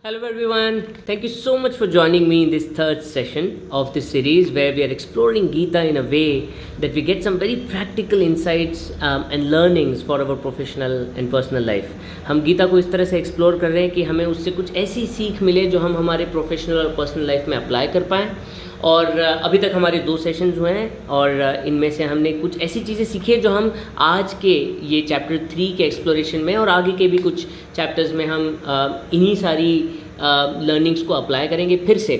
Hello everyone, thank you so much for joining me in this third session of this series where we are exploring Gita in a way that we get some very practical insights and learnings for our professional and personal life. हम गीता को इस तरह से explore कर रहे हैं कि हमें उससे कुछ ऐसी सीख मिले जो हम हमारे प्रोफेशनल और पर्सनल लाइफ में अप्लाई कर पाएँ. और अभी तक हमारे 2 सेशंस हुए हैं और इनमें से हमने कुछ ऐसी चीज़ें सीखी है जो हम आज के ये चैप्टर 3 के एक्सप्लोरेशन में और आगे के भी कुछ चैप्टर्स में हम इन्हीं सारी लर्निंग्स को अप्लाई करेंगे फिर से.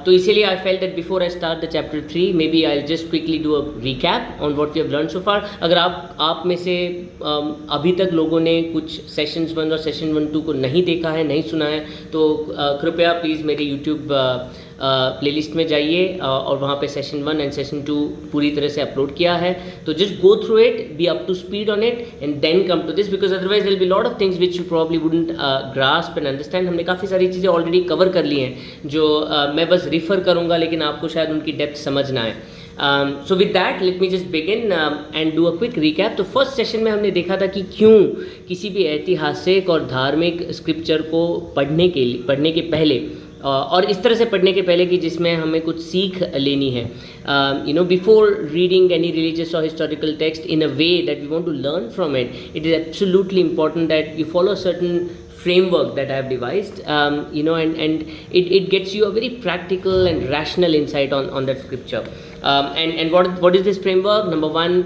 तो इसीलिए I felt that before I start the chapter 3 may be I just quickly do a recap on what we have learn so far. अगर आप में से अभी तक लोगों ने कुछ सेशंस 1 और सेशन 1-2 को नहीं देखा है, नहीं सुना है, तो कृपया प्लीज़ मेरे यूट्यूब प्लेलिस्ट में जाइए और वहाँ पे सेशन 1 एंड सेशन 2 पूरी तरह से अपलोड किया है. तो just go through it, be up to speed on it and then come to this, because otherwise there will be lot of things which you probably wouldn't grasp and understand. हमने काफ़ी सारी चीज़ें already cover कर ली हैं जो मैं बस refer करूँगा, लेकिन आपको शायद उनकी डेप्थ समझ ना आए. So with that let me just begin and do a quick recap. तो फर्स्ट सेशन में हमने देखा था कि क्यों किसी भी ऐतिहासिक और धार्मिक स्क्रिप्चर को पढ़ने के पहले और इस तरह से पढ़ने के पहले कि जिसमें हमें कुछ सीख लेनी है, बिफोर रीडिंग एनी रिलीजियस और historical text in a way that we want to learn from it, it is absolutely important that you follow a certain framework that I have devised, and it gets you a very practical and rational insight on that scripture. And what is this framework? Number one,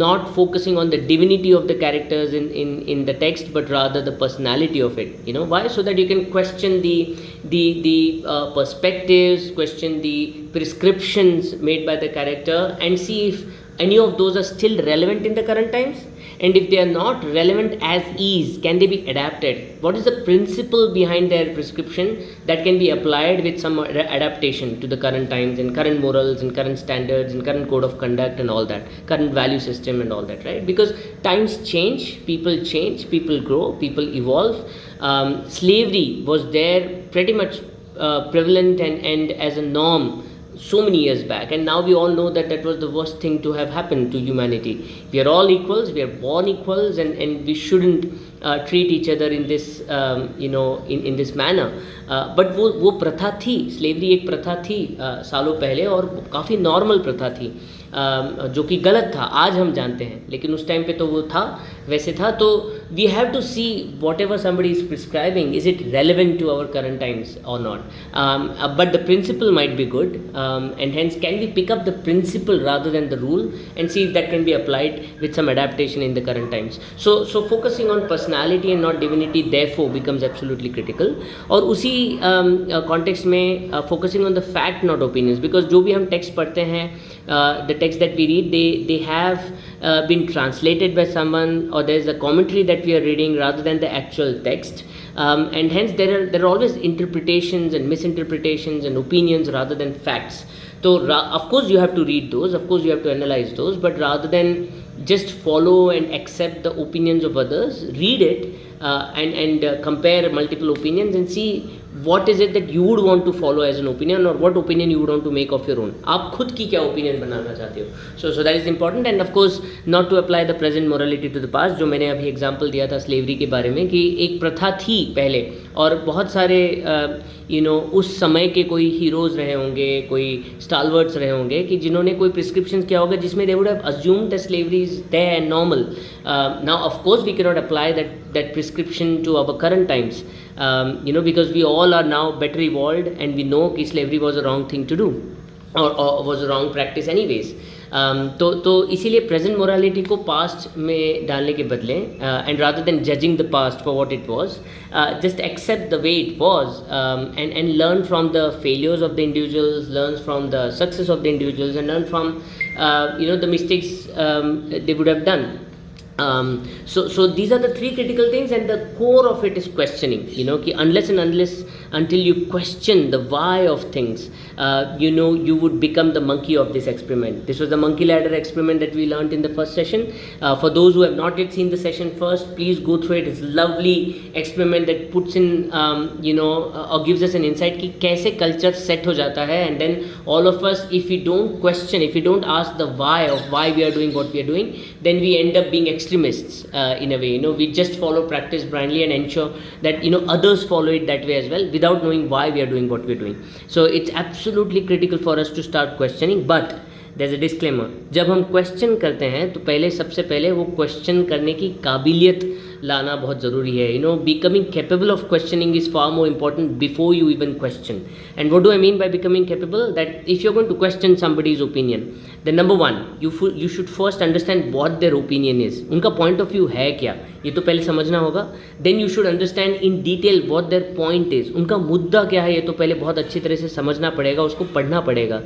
not focusing on the divinity of the characters in the text, but rather the personality of it. Why? So that you can question the perspectives, question the prescriptions made by the character, and see if any of those are still relevant in the current times. And if they are not relevant as is, can they be adapted? What is the principle behind their prescription that can be applied with some adaptation to the current times and current morals and current standards and current code of conduct and all that, current value system and all that, right? Because times change, people grow, people evolve. Slavery was there pretty much prevalent and as a norm so many years back, and now we all know that was the worst thing to have happened to humanity. We are all equals, we are born equals, and we shouldn't treat each other in this in this manner. But वो प्रथा थी, slavery एक प्रथा थी सालों पहले, और काफ़ी नॉर्मल प्रथा थी, जो कि गलत था आज हम जानते हैं, लेकिन उस टाइम पे तो वो था, वैसे था. तो we have to see whatever somebody is prescribing, is it relevant to our current times और not. But the principle might be good, and hence can we pick up the principle rather than the rule and see if that can be applied with some adaptation in the current times. So focusing on personality and not divinity therefore becomes absolutely critical. और उसी context में focusing on the fact not opinions, because जो भी हम text पढ़ते हैं, the text that we read, they have been translated by someone, or there is a commentary that we are reading rather than the actual text. And hence there are always interpretations and misinterpretations and opinions rather than facts. So of course you have to read those, of course you have to analyze those, but rather than just follow and accept the opinions of others, read it and compare multiple opinions and see what is it that you would want to follow as an opinion, or what opinion you would want to make of your own. आप खुद की क्या opinion बनाना चाहते हो? So that is important, and of course not to apply the present morality to the past. जो मैंने अभी example दिया था slavery के बारे में, कि एक प्रथा थी पहले, और बहुत सारे उस समय के कोई हीरोज़ रहे होंगे, कोई स्टालवर्ड्स रहे होंगे, कि जिन्होंने कोई प्रिस्क्रिप्शन किया होगा जिसमें they would have assumed that slavery is there and normal. Now of course we cannot apply that prescription to our current times, because we all are now better evolved and we know कि slavery was a wrong thing to do, or was a wrong practice anyways. तो इसीलिए present morality को past में डालने के बदले, and rather than judging the past for what it was, just accept the way it was and learn from the failures of the individuals, learn from the success of the individuals, and learn from the mistakes they would have done. So these are the 3 critical things, and the core of it is questioning. कि until you question the why of things, you would become the monkey of this experiment. This was the monkey ladder experiment that we learned in the first session. For those who have not yet seen the session first, please go through it. It's a lovely experiment that puts in or gives us an insight कि कैसे culture set हो जाता है, and then all of us, if we don't question, if we don't ask the why of why we are doing what we are doing, then we end up being extremists in a way. We just follow practice blindly and ensure that others follow it that way as well, without knowing why we are doing what we're doing. So it's absolutely critical for us to start questioning. But there's a disclaimer, जब हम question करते हैं तो पहले सबसे पहले वो question करने की काबिलियत लाना बहुत ज़रूरी है. Becoming capable of questioning is far more important before you even question. And what do I mean by becoming capable? That if you're going to question somebody's opinion, then number one, you should first understand what their opinion is. उनका point of view है क्या, ये तो पहले समझना होगा. Then you should understand in detail what their point is. उनका मुद्दा क्या है, ये तो पहले बहुत अच्छी तरह से समझना पड़ेगा, उसको पढ़ना पड़ेगा.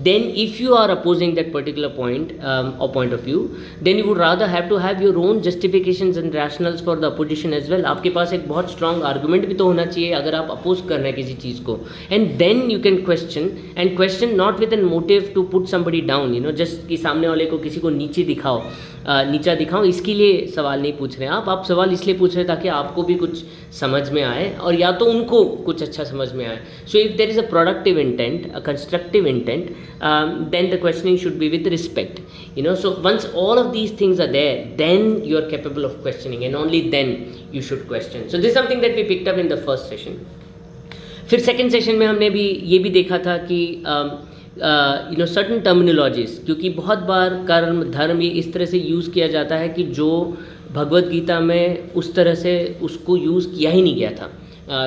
Then if you are opposing that particular point or point of view, then you would rather have to have your own justifications and rationals for the opposition as well. आपके पास एक बहुत strong argument भी तो होना चाहिए अगर आप oppose कर रहे हैं किसी चीज़ को. And then you can question not with a motive to put somebody down, just कि सामने वाले को किसी को नीचा दिखाओ, इसके लिए सवाल नहीं पूछ रहे हैं आप सवाल इसलिए पूछ रहे हैं ताकि आपको भी कुछ समझ में आए और या तो उनको कुछ अच्छा समझ में आए. So if there is a productive intent, a constructive intent, then the questioning should be with respect. So once all of these things are there, then you are capable of questioning, and only then you should question. So this is something that we picked up in the first session. फिर second session में हमने भी ये भी देखा था कि certain terminologies, क्योंकि बहुत बार कर्म धर्म ये इस तरह से यूज़ किया जाता है कि जो भगवद गीता में उस तरह से उसको यूज़ किया ही नहीं गया था.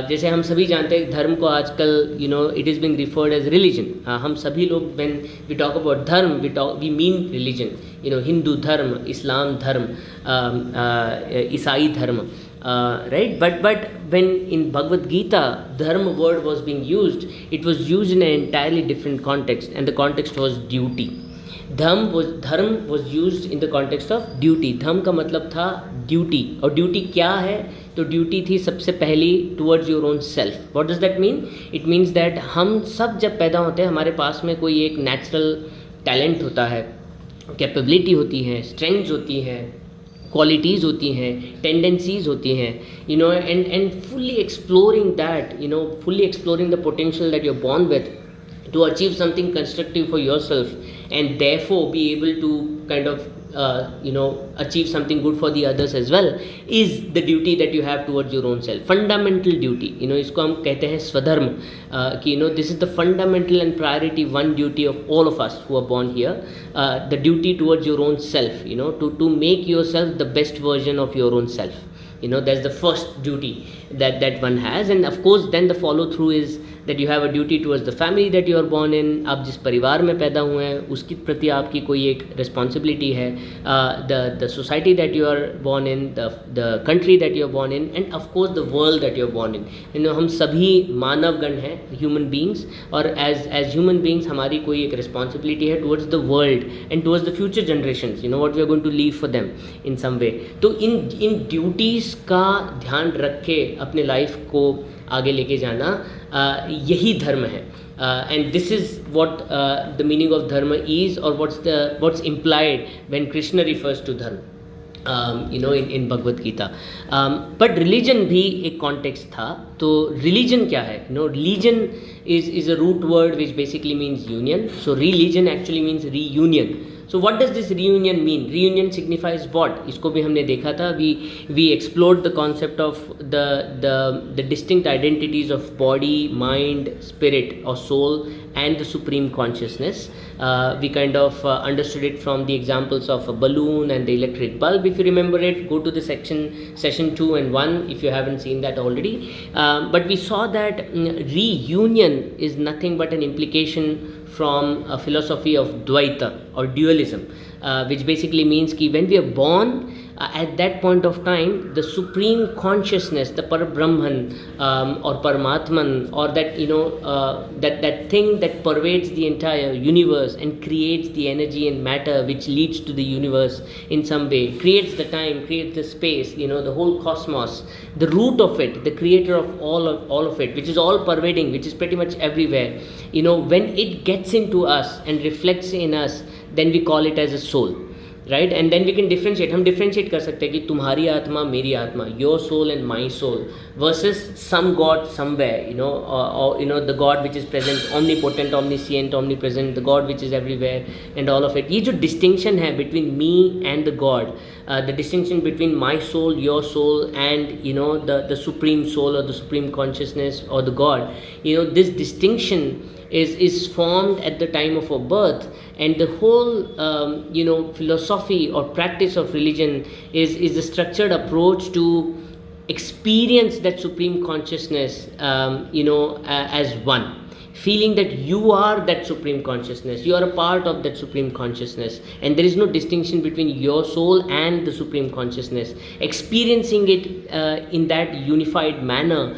जैसे हम सभी जानते हैं धर्म को आजकल it is being referred as religion. हम सभी लोग when we talk about dharma we mean religion. Hindu धर्म, इस्लाम धर्म, ईसाई धर्म, right? But when in Bhagvad Gita dharma word was being used, it was used in an entirely different context, and the context was duty. Dharma was used in the context of duty. धर्म का मतलब था duty. और duty क्या है? तो duty थी सबसे पहली towards your own self. What does that mean? It means that हम सब जब पैदा होते हैं हमारे पास में कोई एक नेचुरल टैलेंट होता है, कैपेबिलिटी होती है, स्ट्रेंथ्स होती हैं, क्वालिटीज़ होती हैं, टेंडेंसीज होती हैं, and fully exploring that, fully exploring the potential that you're born with to achieve something constructive for yourself, and therefore be able to kind of achieve something good for the others as well, is the duty that you have towards your own self. Fundamental duty, इसको हम कहते हैं स्वधर्म, कि this is the fundamental and priority one duty of all of us who are born here, the duty towards your own self, to make yourself the best version of your own self. That's the first duty that one has. And of course then the follow through is that you have a duty towards the family that you are born in. आप जिस परिवार में पैदा हुए हैं उसकी प्रति आपकी कोई एक रिस्पॉन्सिबिलिटी है. the society that you are born in, the country that you are born in, and of course the world that you are born in. हम सभी मानवगण हैं, human beings, और as human beings हमारी कोई एक रिस्पॉन्सिबिलिटी है towards the world and towards the future generations, what we are going to leave for them in some way. तो इन duties का ध्यान रख के अपने लाइफ को आगे लेके जाना, यही धर्म है. And this is what the meaning of dharma is, or what's implied when Krishna refers to dharma, in Bhagavad Gita. But religion भी एक context था. तो religion क्या है? Religion is a root word which basically means union. So religion actually means reunion. So what does this reunion mean? Reunion signifies what? इसको भी हमने देखा था. We explored the concept of the distinct identities of body, mind, spirit or soul and the supreme consciousness. We kind of understood it from the examples of a balloon and the electric bulb. If you remember it, go to the session 2 and 1 if you haven't seen that already. But we saw that reunion is nothing but an implication from a philosophy of Dvaita or dualism, which basically means that when we are born, at that point of time, the supreme consciousness, the Parabrahman or Paramatman, or that that thing that pervades the entire universe and creates the energy and matter which leads to the universe in some way, creates the time, creates the space, the whole cosmos, the root of it, the creator of all of it, which is all pervading, which is pretty much everywhere. When it gets into us and reflects in us, then we call it as a soul. Right? And then we can differentiate. हम differentiate कर सकते हैं कि तुम्हारी आत्मा, मेरी आत्मा, your soul and my soul, versus some God somewhere, or the God which is present, omnipotent, omniscient, omnipresent, the God which is everywhere and all of it. ये जो distinction है between me and the God, the distinction between my soul, your soul, and the supreme soul or the supreme consciousness or the God. This distinction is formed at the time of our birth, and the whole philosophy or practice of religion is a structured approach to experience that supreme consciousness as one, feeling that you are that supreme consciousness, you are a part of that supreme consciousness, and there is no distinction between your soul and the supreme consciousness. Experiencing it in that unified manner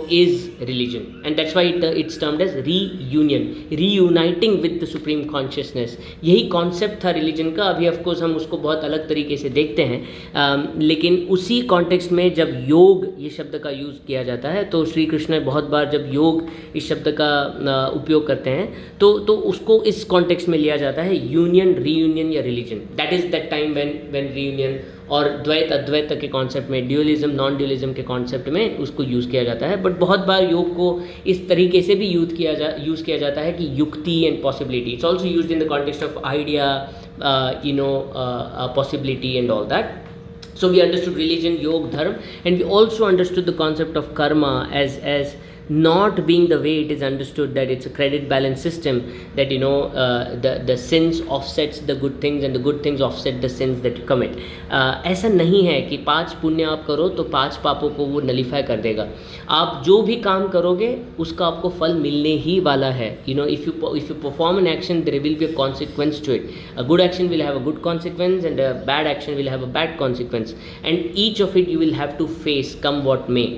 is religion, and that's why it's termed as reunion, reuniting with the supreme consciousness. यही concept था religion का. अभी of course हम उसको बहुत अलग तरीके से देखते हैं, लेकिन उसी कॉन्टेक्स्ट में जब योग ये शब्द का यूज़ किया जाता है, तो श्री कृष्ण बहुत बार जब योग इस शब्द का उपयोग करते हैं तो उसको इस कॉन्टेक्स्ट में लिया जाता है यूनियन, रीयूनियन या religion. That is that time when reunion और द्वैत अद्वैत के कॉन्सेप्ट में, ड्यूअलिज्म नॉन ड्यूअलिज्म के कॉन्सेप्ट में उसको यूज़ किया जाता है. बट बहुत बार योग को इस तरीके से भी यूज़ किया जाता है कि युक्ति and possibility. It's also used in the context of idea, possibility and all that. So we understood religion, yoga, dharma, and we also understood the concept of karma as not being the way it is understood, that it's a credit balance system, that the sins offsets the good things and the good things offset the sins that you commit. ऐसा नहीं है कि 5 पुण्य आप करो तो 5 पापों को वो नलीफाई कर देगा. आप जो भी काम करोगे उसका आपको फल मिलने ही वाला है. if you perform an action, there will be a consequence to it. A good action will have a good consequence and a bad action will have a bad consequence, and each of it you will have to face come what may.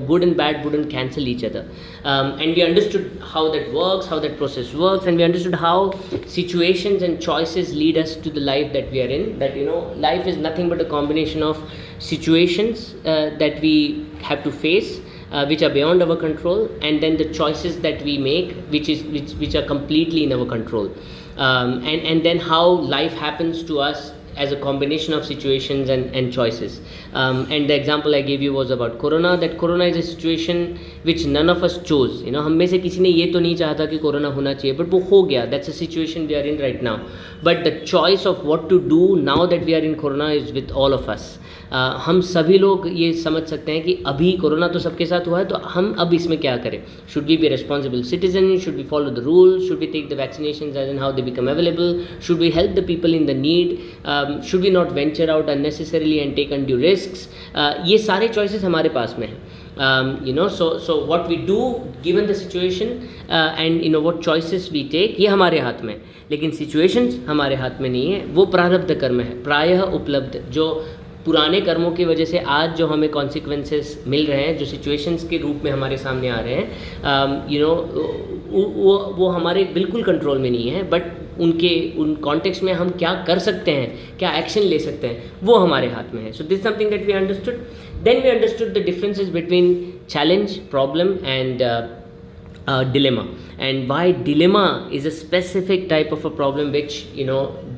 Good and bad wouldn't cancel each other. And we understood how that works, how that process works, and we understood how situations and choices lead us to the life that we are in. That life is nothing but a combination of situations that we have to face, which are beyond our control, and then the choices that we make, which are completely in our control, and then how life happens to us as a combination of situations and choices. And the example I gave you was about corona, that corona is a situation which none of us chose. हम में से किसी ने ये तो नहीं चाहता कि कोरोना होना चाहिए, but वो हो गया. That's a situation we are in right now. But the choice of what to do now that we are in corona is with all of us. हम सभी लोग ये समझ सकते हैं कि अभी कोरोना तो सबके साथ हुआ है, तो हम अब इसमें क्या करें. Should we be responsible citizen, should we follow the rules, should we take the vaccinations as and how they become available, should we help the people in the need, should we not venture out unnecessarily and take undue risks. ये सारे choices हमारे पास में हैं. So what we do given the situation and what choices we take, ये हमारे हाथ में है. लेकिन situations हमारे हाथ में नहीं है, वो प्रारब्ध कर्म है, प्रायः उपलब्ध. जो पुराने कर्मों की वजह से आज जो हमें कॉन्सिक्वेंसेस मिल रहे हैं, जो सिचुएशंस के रूप में हमारे सामने आ रहे हैं, वो हमारे बिल्कुल कंट्रोल में नहीं है. बट उन कॉन्टेक्स्ट में हम क्या कर सकते हैं, क्या एक्शन ले सकते हैं, वो हमारे हाथ में है. So this something that we understood. Then we understood the differences between challenge, problem and dilemma, and why dilemma is a specific type of a problem which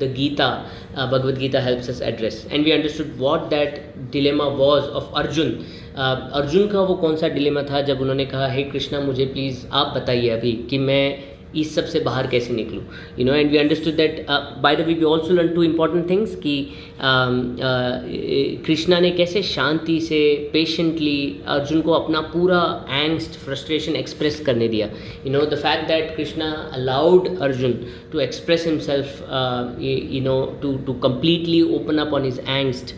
the Gita, Bhagavad Gita helps us address. And we understood what that dilemma was of Arjun. Arjun का वो कौन सा dilemma था जब उन्होंने कहा, हे कृष्णा मुझे please आप बताइए अभी कि मैं इस सब से बाहर कैसे निकलूँ. And we understood that by the way we also learn two important things कि कृष्णा ने कैसे शांति से पेशेंटली अर्जुन को अपना पूरा एंग्स्ट, फ्रस्ट्रेशन एक्सप्रेस करने दिया. The fact that Krishna allowed Arjun to express himself, to completely open up on his angst,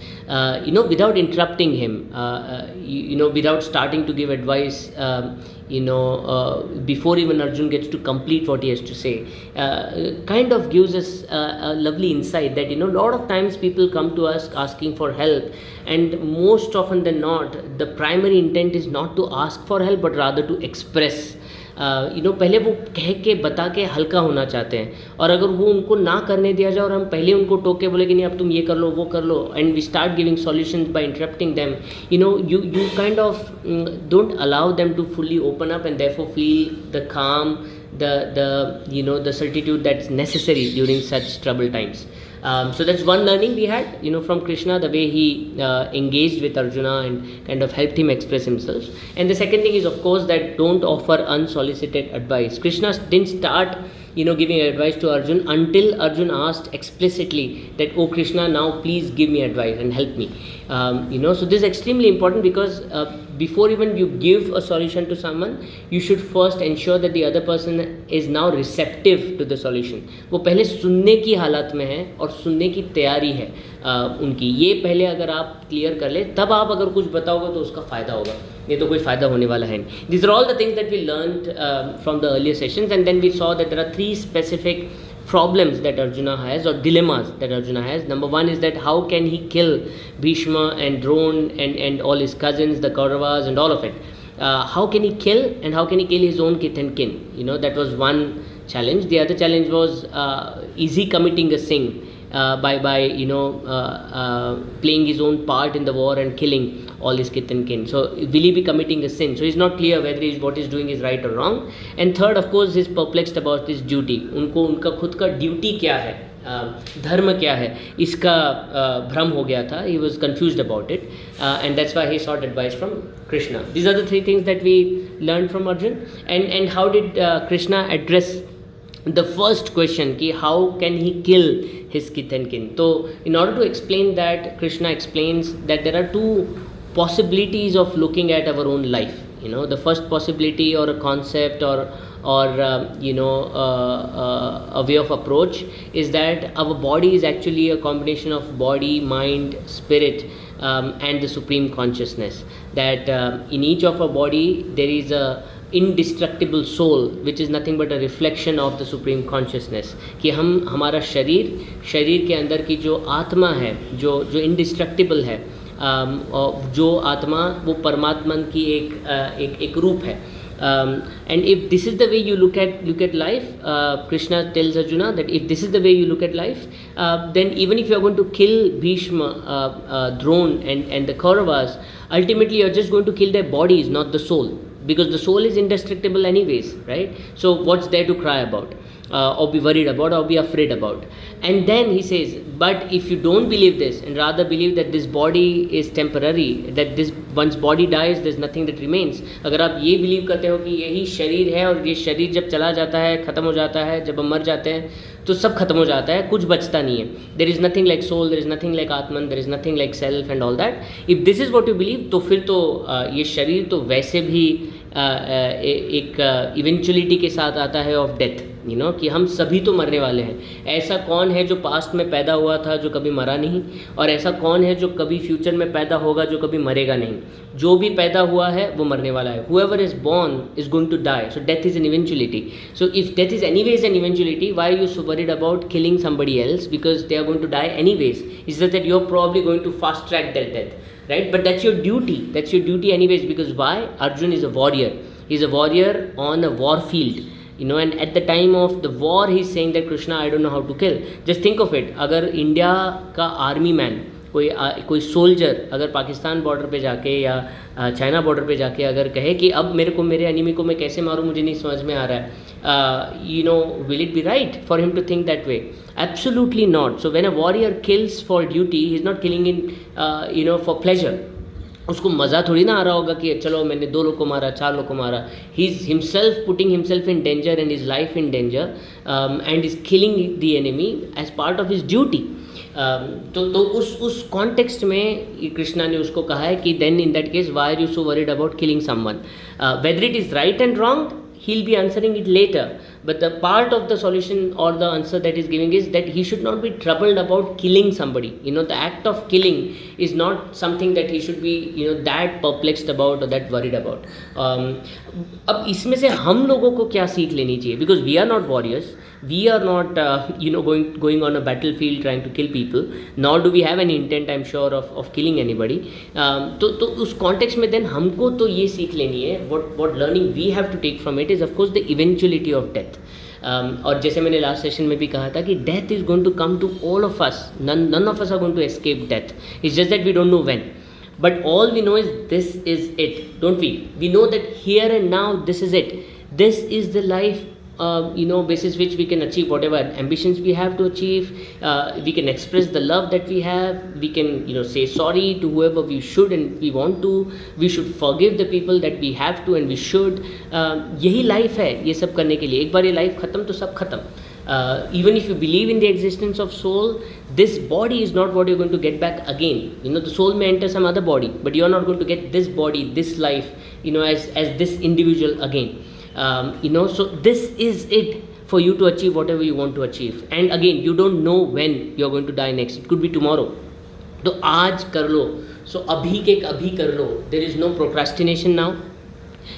without interrupting him, without starting to give advice, before even Arjun gets to complete what he has to say, kind of gives us a lovely insight that a lot of times people come to us asking for help, and most often than not the primary intent is not to ask for help but rather to express. पहले वो कह के बता के हल्का होना चाहते हैं, और अगर वो उनको ना करने दिया जाए और हम पहले उनको टोक के बोले कि नहीं अब तुम ये कर लो वो कर लो, and we start giving solutions by interrupting them, you kind of don't allow them to fully open up and therefore feel the calm, the certitude that's necessary during such troubled times. So that's one learning we had, from Krishna, the way he engaged with Arjuna and kind of helped him express himself. And the second thing is, of course, that don't offer unsolicited advice. Krishna didn't start giving advice to Arjun until Arjun asked explicitly that, oh Krishna, now please give me advice and help me. So this is extremely important because before even you give a solution to someone, you should first ensure that the other person is now receptive to the solution. वो पहले सुनने की हालत में है और सुनने की तैयारी है उनकी. ये पहले अगर आप क्लियर कर ले, तब आप अगर कुछ बताओगे तो उसका फ़ायदा होगा, नहीं तो कोई फ़ायदा होने वाला है नहीं. These are all the things that we learned from the earlier sessions, and then we saw that there are 3 specific problems that Arjuna has, or dilemmas that Arjuna has. Number 1 is that how can he kill Bhishma and Drona and all his cousins, the Kauravas and all of it. How can he kill, and how can he kill his own kith and kin? That was one challenge. The other challenge was, is he committing a sin by playing his own part in the war and killing all his kith and kin? So will he be committing a sin? So it's not clear whether what he's doing is right or wrong. And third, of course, he's perplexed about this duty. उनका खुद का duty क्या है, धर्म क्या है, इसका भ्रम हो गया था. He was confused about it, and that's why he sought advice from Krishna. These are the 3 things that we learned from Arjun. And how did Krishna address the first question, ki how can he kill his kith and kin? So in order to explain that, Krishna explains that there are 2 possibilities of looking at our own life. The first possibility, or a concept, or a way of approach, is that our body is actually a combination of body, mind, spirit, and the supreme consciousness. That in each of our body there is a indestructible soul, which is nothing but a reflection of the supreme consciousness. कि हमारा शरीर के अंदर की जो आत्मा है, जो indestructible है, जो आत्मा वो परमात्मा की एक रूप है. And if this is the way you look at life, Krishna tells Arjuna that if this is the way you look at life, then even if you are going to kill Bhishma, Drona and the Kauravas, ultimately you are just going to kill their bodies, not the soul, because the soul is indestructible anyways, right? So what's there to cry about, or be worried about, or be afraid about? And then he says, but if you don't believe this and rather believe that this body is temporary, that this once body dies there's nothing that remains, अगर आप ये believe करते हो कि यही शरीर है और ये शरीर जब चला जाता है, ख़त्म हो जाता है, जब हम मर जाते हैं तो सब खत्म हो जाता है, कुछ बचता नहीं है. There is nothing like soul, there is nothing like Atman, there is nothing like self and all that. If this is what you believe, तो फिर तो ये शरीर तो वैसे भी एक इवेंचुअलिटी के साथ आता है ऑफ डेथ, कि हम सभी तो मरने वाले हैं. ऐसा कौन है जो पास्ट में पैदा हुआ था जो कभी मरा नहीं, और ऐसा कौन है जो कभी फ्यूचर में पैदा होगा जो कभी मरेगा नहीं? जो भी पैदा हुआ है वो मरने वाला है. Whoever is born is going to die. So death is an eventuality. So if death is anyways an eventuality, why are you so worried about killing somebody else? Because they are going to die anyways. It's just that you're probably going to fast track their death, right? But that's your duty. That's your duty anyways. Because why? Arjun is a warrior. He's a warrior on a war field. And at the time of the war he's saying that Krishna, I don't know how to kill. Just think of it, अगर India का army man, कोई soldier अगर Pakistan border पे जाके या China border पे जाके अगर कहे कि अब मेरे एनिमी को मैं कैसे मारूं, मुझे नहीं समझ में आ रहा है, will it be right for him to think that way? Absolutely not. So when a warrior kills for duty, he's not killing in for pleasure. उसको मज़ा थोड़ी ना आ रहा होगा कि चलो मैंने 2 लोग को मारा, 4 लोग को मारा. He is himself putting himself in danger and his life in danger, and is killing the enemy as part of his duty. तो उस कॉन्टेक्स्ट में कृष्णा ने उसको कहा है कि then in that case why are you so worried about killing someone? Whether it is right and wrong, he'll be answering it later, but the part of the solution or the answer that he's giving is that he should not be troubled about killing somebody. The act of killing is not something that he should be that perplexed about or that worried about. अब इसमें से हम लोगों को क्या सीख लेनी चाहिए? Because we are not warriors, we are not going on a battlefield trying to kill people, nor do we have any intent, I'm sure, of killing anybody. तो उस context में then हमको तो ये सीख लेनी है, what learning we have to take from it is of course the eventuality of death. और जैसे मैंने लास्ट सेशन में भी कहा था कि death is going to come to all of us. None of us are going to escape death. It's just that we don't know when. But all we know is this is it, don't we? We know that here and now this is it. This is the life basis which we can achieve whatever ambitions we have to achieve. We can express the love that we have. We can say sorry to whoever we should and we want to. We should forgive the people that we have to and we should. यही life है ये सब करने के लिए. एक बार ये life ख़त्म तो सब ख़त्म. Even if you believe in the existence of soul, this body is not what you're going to get back again. The soul may enter some other body, but you're not going to get this body, this life, as this individual again. So this is it for you to achieve whatever you want to achieve. And again, you don't know when you're going to die next. It could be tomorrow. तो आज कर लो. So अभी के अभी कर लो. There is no procrastination now.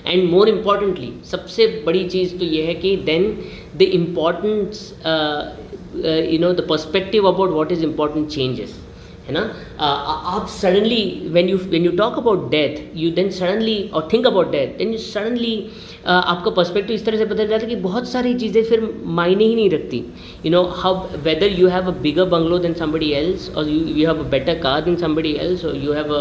And more importantly सबसे बड़ी चीज़ तो ये है कि then the importance the perspective about what is important changes, है ना. आप suddenly when you talk about death, you then suddenly और think about death, then you suddenly आपका पर्सपेक्टिव इस तरह से बदल जाता है कि बहुत सारी चीज़ें फिर मायने ही नहीं रखती. How whether you have a bigger bungalow than somebody else, और you have a better car than somebody else, or you have a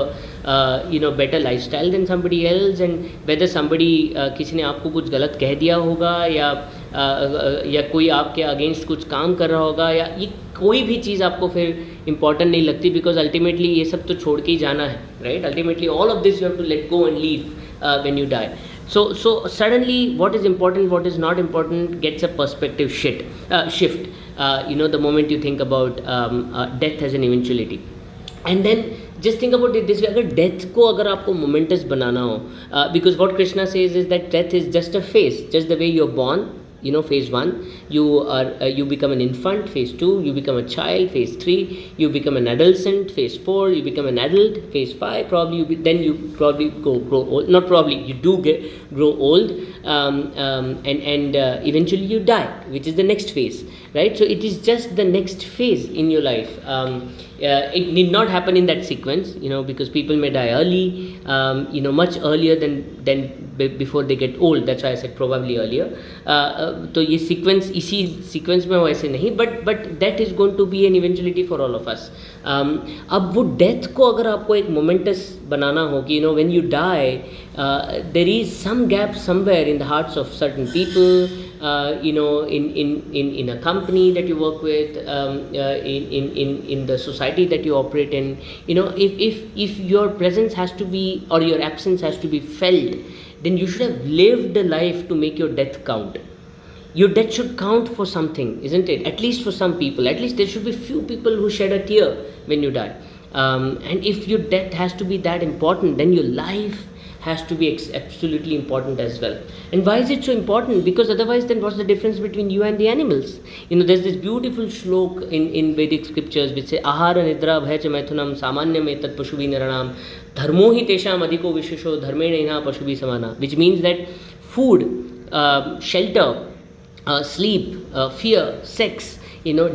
better lifestyle than somebody else, and whether somebody किसी ने आपको कुछ गलत कह दिया होगा या कोई आपके अगेंस्ट कुछ काम कर रहा होगा, या ये कोई भी चीज़ आपको फिर इम्पॉर्टेंट नहीं लगती, बिकॉज अल्टीमेटली ये सब तो छोड़ के ही जाना है, right. Ultimately all of this you have to let go and leave when you die. So suddenly what is important, what is not important gets a perspective shift. The moment you think about death as an eventuality. And then just think about it this way, अगर death को अगर आपको momentous बनाना हो, because what Krishna says is that death is just a phase, just the way you're born. Phase 1, you become an infant. Phase 2, you become a child. Phase 3, you become an adolescent. Phase 4, you become an adult. Phase 5, probably then you probably grow old. Not probably, you do grow old, and eventually you die, which is the next phase, right? So it is just the next phase in your life. It need not happen in that sequence, because people may die early, much earlier than before they get old. That's why I said probably earlier. तो ये sequence इसी sequence में वैसे नहीं, but death is going to be an eventuality for all of us. अब वो death को अगर आपको एक मोमेंटस बनाना हो कि when you die there is some gap somewhere in the hearts of certain people, in a company that you work with, in the society that you operate in. If your presence has to be, or your absence has to be felt, then you should have lived a life to make your death count. Your death should count for something, isn't it? At least for some people. At least there should be few people who shed a tear when you die. And if your death has to be that important, then your life has to be absolutely important as well. And why is it so important? Because otherwise, then what's the difference between you and the animals? There's this beautiful shlok in Vedic scriptures which say ahara nidra bhaya cha maithunam samanyam etat pashuvi naranam dharmo hi tesham adhiko vishesho dharmena inha pashuvi samana, which means that food, shelter, sleep, fear, sex,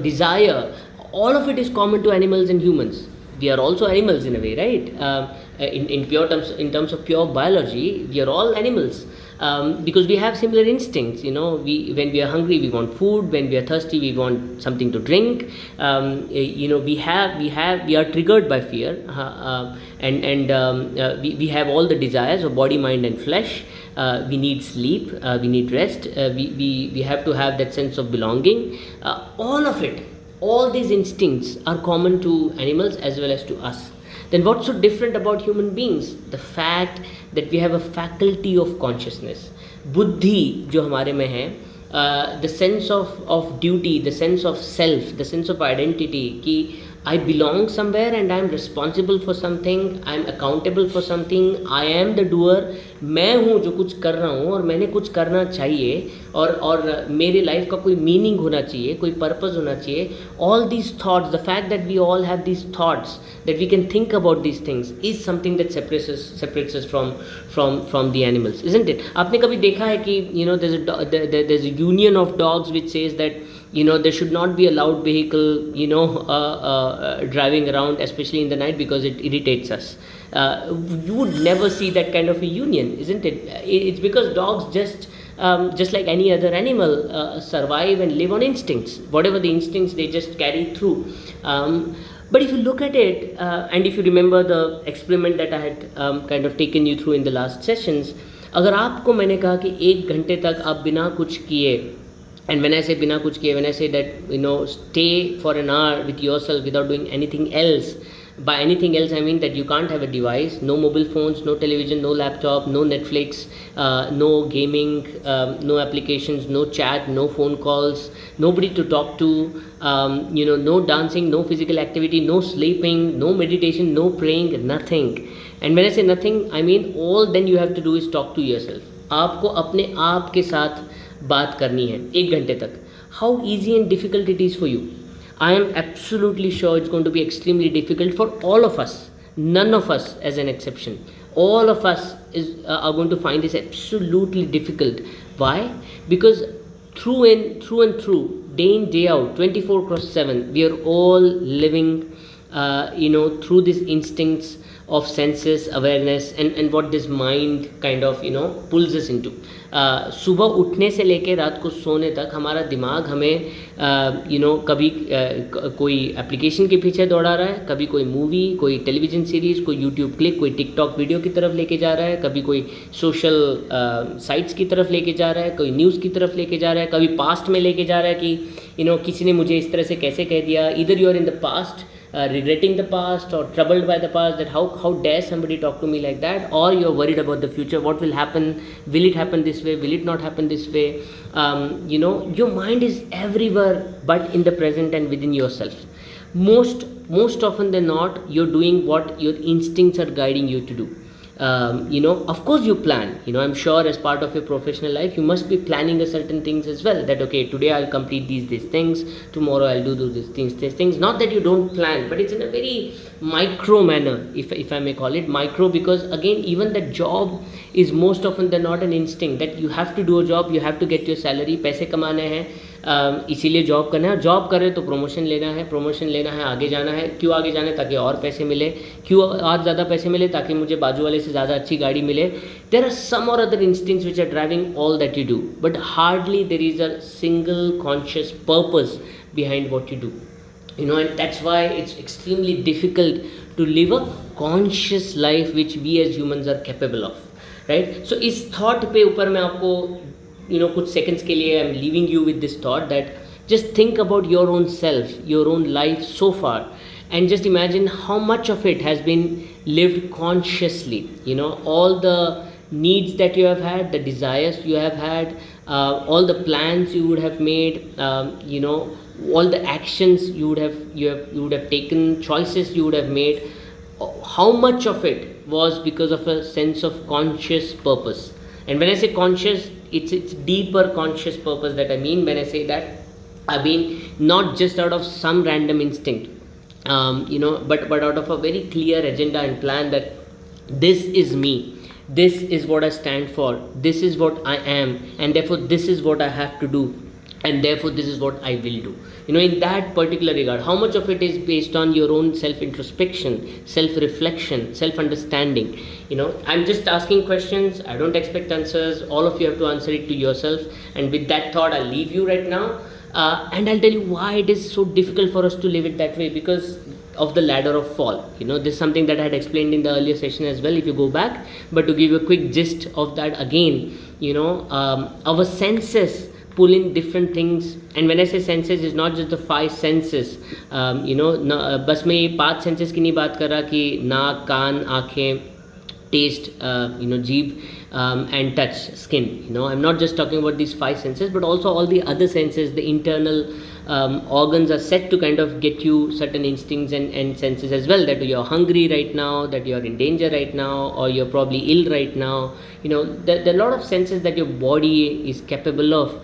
desire, all of it is common to animals and humans. We are also animals in a way, right? In pure terms, in terms of pure biology, we are all animals, because we have similar instincts. When we are hungry, we want food. When we are thirsty, we want something to drink. We are triggered by fear, and we have all the desires of body, mind, and flesh. We need sleep. We need rest. We have to have that sense of belonging. All of it. All these instincts are common to animals as well as to us. Then what's so different about human beings? The fact that we have a faculty of consciousness. बुद्धि जो हमारे में है, the sense of duty, the sense of self, the sense of identity, कि I belong somewhere and I am responsible for something, I am accountable for something, I am the doer. मैं हूँ जो कुछ कर रहा हूँ और मैंने कुछ करना चाहिए, और मेरे लाइफ का कोई मीनिंग होना चाहिए, कोई पर्पस होना चाहिए. All these thoughts, the fact that we all have these thoughts, that we can think about these things, is something that separates us from the animals, isn't it? आपने कभी देखा है कि there's a union of dogs which says that there should not be a loud vehicle driving around, especially in the night, because it irritates us. You would never see that kind of a union, isn't it? It's because dogs just like any other animal survive and live on instincts. Whatever the instincts, they just carry through. But if you look at it, and if you remember the experiment that I had kind of taken you through in the last sessions, अगर आपको मैंने कहा कि 1 घंटे तक आप बिना कुछ किए And when I say bina kuch kiye, when I say that, stay for an hour with yourself without doing anything else, by anything else I mean that you can't have a device, no mobile phones, no television, no laptop, no Netflix, no gaming, no applications, no chat, no phone calls, nobody to talk to, no dancing, no physical activity, no sleeping, no meditation, no praying, nothing. And when I say nothing, I mean all then you have to do is talk to yourself. आपको अपने आप के साथ बात करनी है 1 घंटे तक. How easy and difficult it is for you? I am absolutely sure it's going to be extremely difficult for all of us. None of us as an exception. All of us are going to find this absolutely difficult. Why? Because through and through, day in, day out, 24/7, we are all living, through these instincts of senses, awareness, and what this mind kind of, pulls us into. सुबह उठने से लेके रात को सोने तक हमारा दिमाग हमें कभी कोई एप्लीकेशन के पीछे दौड़ा रहा है, कभी कोई मूवी, कोई टेलीविज़न सीरीज़, कोई यूट्यूब क्लिप, कोई टिकटॉक वीडियो की तरफ लेके जा रहा है, कभी कोई सोशल साइट्स की तरफ लेके जा रहा है, कोई न्यूज़ की तरफ लेके जा रहा है, कभी पास्ट में लेके जा रहा है कि किसी ने मुझे इस तरह से कैसे कह दिया. इधर you are in the past, regretting the past or troubled by the past, that how dare somebody talk to me like that, or you're worried about the future, what will happen, will it happen this way, will it not happen this way. Your mind is everywhere but in the present and within yourself. Most often than not, you're doing what your instincts are guiding you to do. Of course you plan. I'm sure as part of your professional life you must be planning a certain things as well, that okay, today I'll complete these things, tomorrow I'll do these things. Not that you don't plan, but it's in a very micro manner, if I may call it micro, because again, even the job is most often than not an instinct, that you have to do a job, you have to get your salary, पैसे कमाने हैं, इसीलिए job करना है. Job करें तो promotion लेना है, आगे जाना है. क्यों आगे जाना है? ताकि और पैसे मिले. क्यों आज ज़्यादा पैसे मिले? ताकि मुझे बाजू वाले से ज़्यादा अच्छी गाड़ी मिले. देयर आर सम और other instincts which are driving all that you do, but hardly there is a single conscious purpose behind what you do. And that's why it's extremely difficult to live a conscious life which we as humans are capable of, right? So इस thought पे ऊपर मैं आपको कुछ seconds के लिए I'm leaving you with this thought that just think about your own self, your own life so far, and just imagine how much of it has been lived consciously. All the needs that you have had, the desires you have had, all the plans you would have made, all the actions you would have taken, choices you would have made. How much of it was because of a sense of conscious purpose? And when I say conscious, it's deeper conscious purpose that I mean. When I say that, I mean not just out of some random instinct, but out of a very clear agenda and plan, that this is me, this is what I stand for, this is what I am, and therefore this is what I have to do, and therefore this is what I will do. In that particular regard, how much of it is based on your own self-introspection, self-reflection, self-understanding. I'm just asking questions, I don't expect answers. All of you have to answer it to yourself. And with that thought, I'll leave you right now, and I'll tell you why it is so difficult for us to live it that way, because of the ladder of fall. This is something that I had explained in the earlier session as well, if you go back. But to give you a quick gist of that again, our senses pull in different things. And when I say senses, it's not just the 5 senses. बस मैं ये 5 senses की नहीं बात कर रहा कि नाक, कान, आँखें, taste, जीभ, and touch, skin. I'm not just talking about these 5 senses, but also all the other senses, the internal organs are set to kind of get you certain instincts and senses as well, that you're hungry right now, that you're in danger right now, or you're probably ill right now. There are a lot of senses that your body is capable of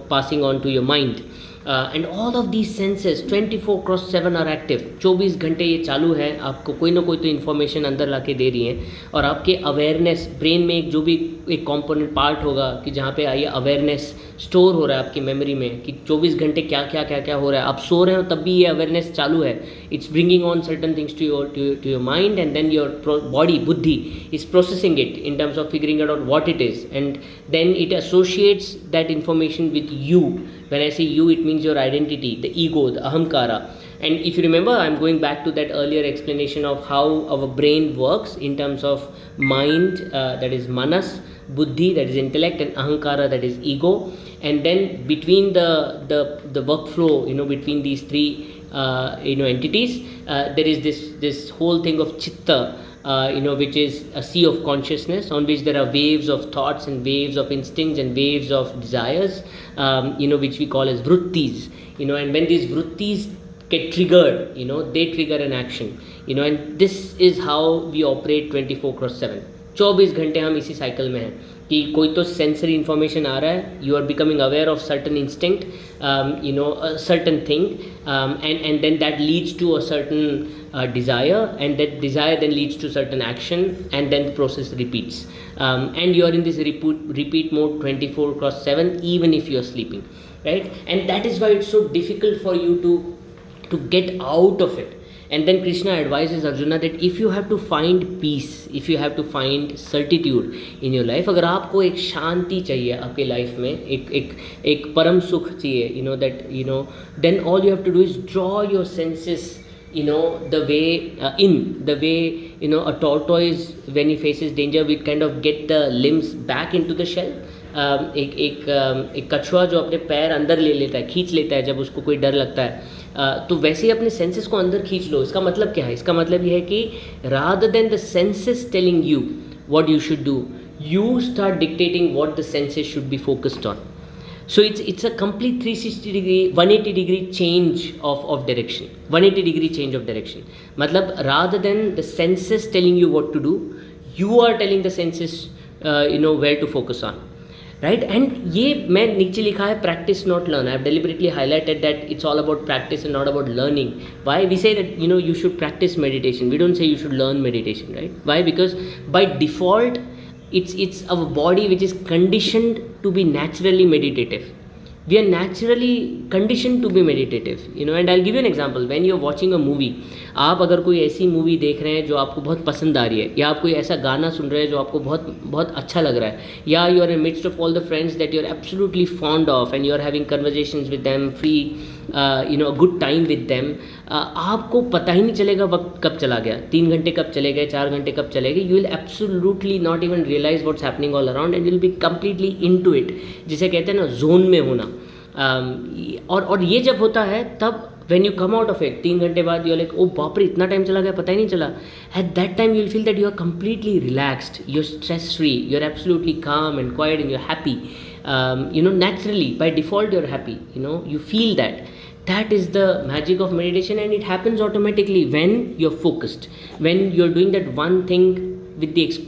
passing on to your mind. And all of these senses 24/7 are active. 24 घंटे ये चालू है, आपको कोई ना कोई तो information अंदर ला के दे रही हैं. और आपके अवेयरनेस, ब्रेन में एक जो भी एक कंपोनेंट पार्ट होगा कि जहाँ पे आइए अवेयरनेस स्टोर हो रहा है आपकी मेमोरी में, कि 24 घंटे क्या क्या हो रहा है. आप सो रहे हो तब भी ये अवेयरनेस चालू है. It's bringing on certain things to your mind, and then your body, buddhi, is processing it in terms of figuring out what it is, and then it associates that information with you. When I say you, it means your identity, the ego, the ahamkara. And if you remember, I'm going back to that earlier explanation of how our brain works in terms of mind, that is manas, buddhi, that is intellect, and ahankara, that is ego. And then between the workflow, between these three entities, there is this whole thing of chitta, which is a sea of consciousness on which there are waves of thoughts and waves of instincts and waves of desires, which we call as vruttis. And when these vruttis get triggered, they trigger an action, and this is how we operate 24/7. 24 घंटे हम इसी cycle में हैं कि कोई तो sensory information आ रहा है, you are becoming aware of certain instinct, certain thing, and then that leads to a certain desire, and that desire then leads to certain action, and then the process repeats, and you are in this repeat mode 24/7 even if you are sleeping, right? And that is why it's so difficult for you to get out of it. And then Krishna advises Arjuna that if you have to find peace, if you have to find certitude in your life, अगर आपको एक शांति चाहिए आपके life में, एक परम सुख चाहिए, then all you have to do is draw your senses, the way a tortoise, when he faces danger, we kind of get the limbs back into the shell. एक कछुआ जो अपने पैर अंदर ले लेता है, खींच लेता है जब उसको कोई डर लगता है, तो वैसे ही अपने सेंसेस को अंदर खींच लो. इसका मतलब क्या है? इसका मतलब ये है कि rather than the senses telling you what you should do, you start dictating what the senses should be focused on. So it's a complete 180 degree change of direction. 180 degree change of direction. मतलब rather than the senses telling you what to do, you are telling the senses where to focus on. Right? And ये मैं नीचे लिखा है practice not learn. I have deliberately highlighted that it's all about practice and not about learning. Why? We say that you should practice meditation. We don't say you should learn meditation, right? Why? Because by default it's our body which is conditioned to be naturally meditative. We are naturally conditioned to be meditative, and I'll give you an example. When you're watching a movie, आप अगर कोई ऐसी movie देख रहे हैं जो आपको बहुत पसंद आ रही है, या आप कोई ऐसा गाना सुन रहे हैं जो आपको बहुत बहुत अच्छा लग रहा है, या you are in midst of all the friends that you are absolutely fond of and you are having conversations with them, free a good time with them, आपको पता ही नहीं चलेगा वक्त कब चला गया, 3 घंटे कब चले गए, 4 घंटे कब चले गए. You will absolutely not even realise what's happening all around and you will be completely into it, जिसे कहते हैं ना जोन में होना. और ये जब होता है तब when you come out of it, 3 घंटे बाद you're like, oh बाप रे इतना टाइम चला गया पता ही नहीं चला. At that time you'll feel that you are completely relaxed, you're stress free, you're absolutely calm and quiet and you're happy. Naturally by default you're happy, you feel that. That is the magic of meditation, and it happens automatically when you're focused, when you're doing that one thing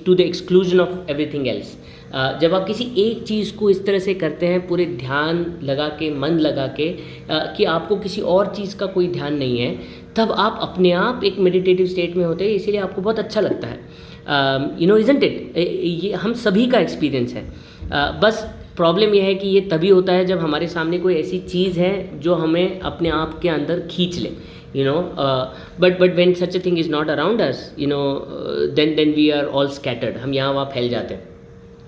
to the exclusion of everything else. जब आप किसी एक चीज़ को इस तरह से करते हैं पूरे ध्यान लगा के, मन लगा के, कि आपको किसी और चीज़ का कोई ध्यान नहीं है, तब आप अपने आप एक मेडिटेटिव स्टेट में होते हैं, इसीलिए आपको बहुत अच्छा लगता है. Isn't it? ये हम सभी का एक्सपीरियंस है. बस प्रॉब्लम यह है कि ये तभी होता है जब हमारे सामने कोई ऐसी चीज़ है जो हमें अपने आप के अंदर खींच ले, but when such a thing is not around us, then we are all scattered. हम यहाँ वहाँ फैल जाते हैं,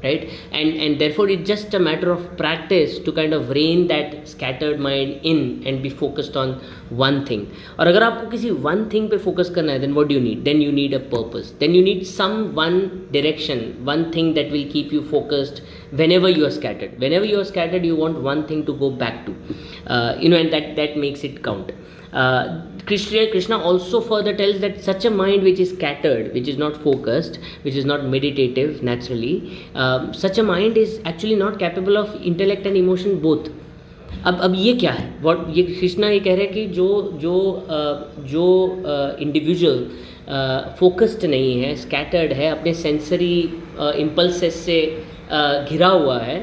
right? And therefore it's just a matter of practice to kind of rein that scattered mind in and be focused on one thing. और अगर आपको किसी one thing पे focus करना है, then what do you need? Then you need a purpose. Then you need some one direction, one thing that will keep you focused whenever you are scattered. Whenever you are scattered, you want one thing to go back to, and that makes it count. Krishna also further tells that such a mind which is scattered, which is not focused, which is not meditative naturally, such a mind is actually not capable of intellect and emotion both. अब ये क्या है? ये कृष्णा ये कह रहे हैं कि जो इंडिविजुअल फोकस्ड नहीं है, स्कैटर्ड है, अपने सेंसरी इम्पल्सेस से घिरा हुआ है,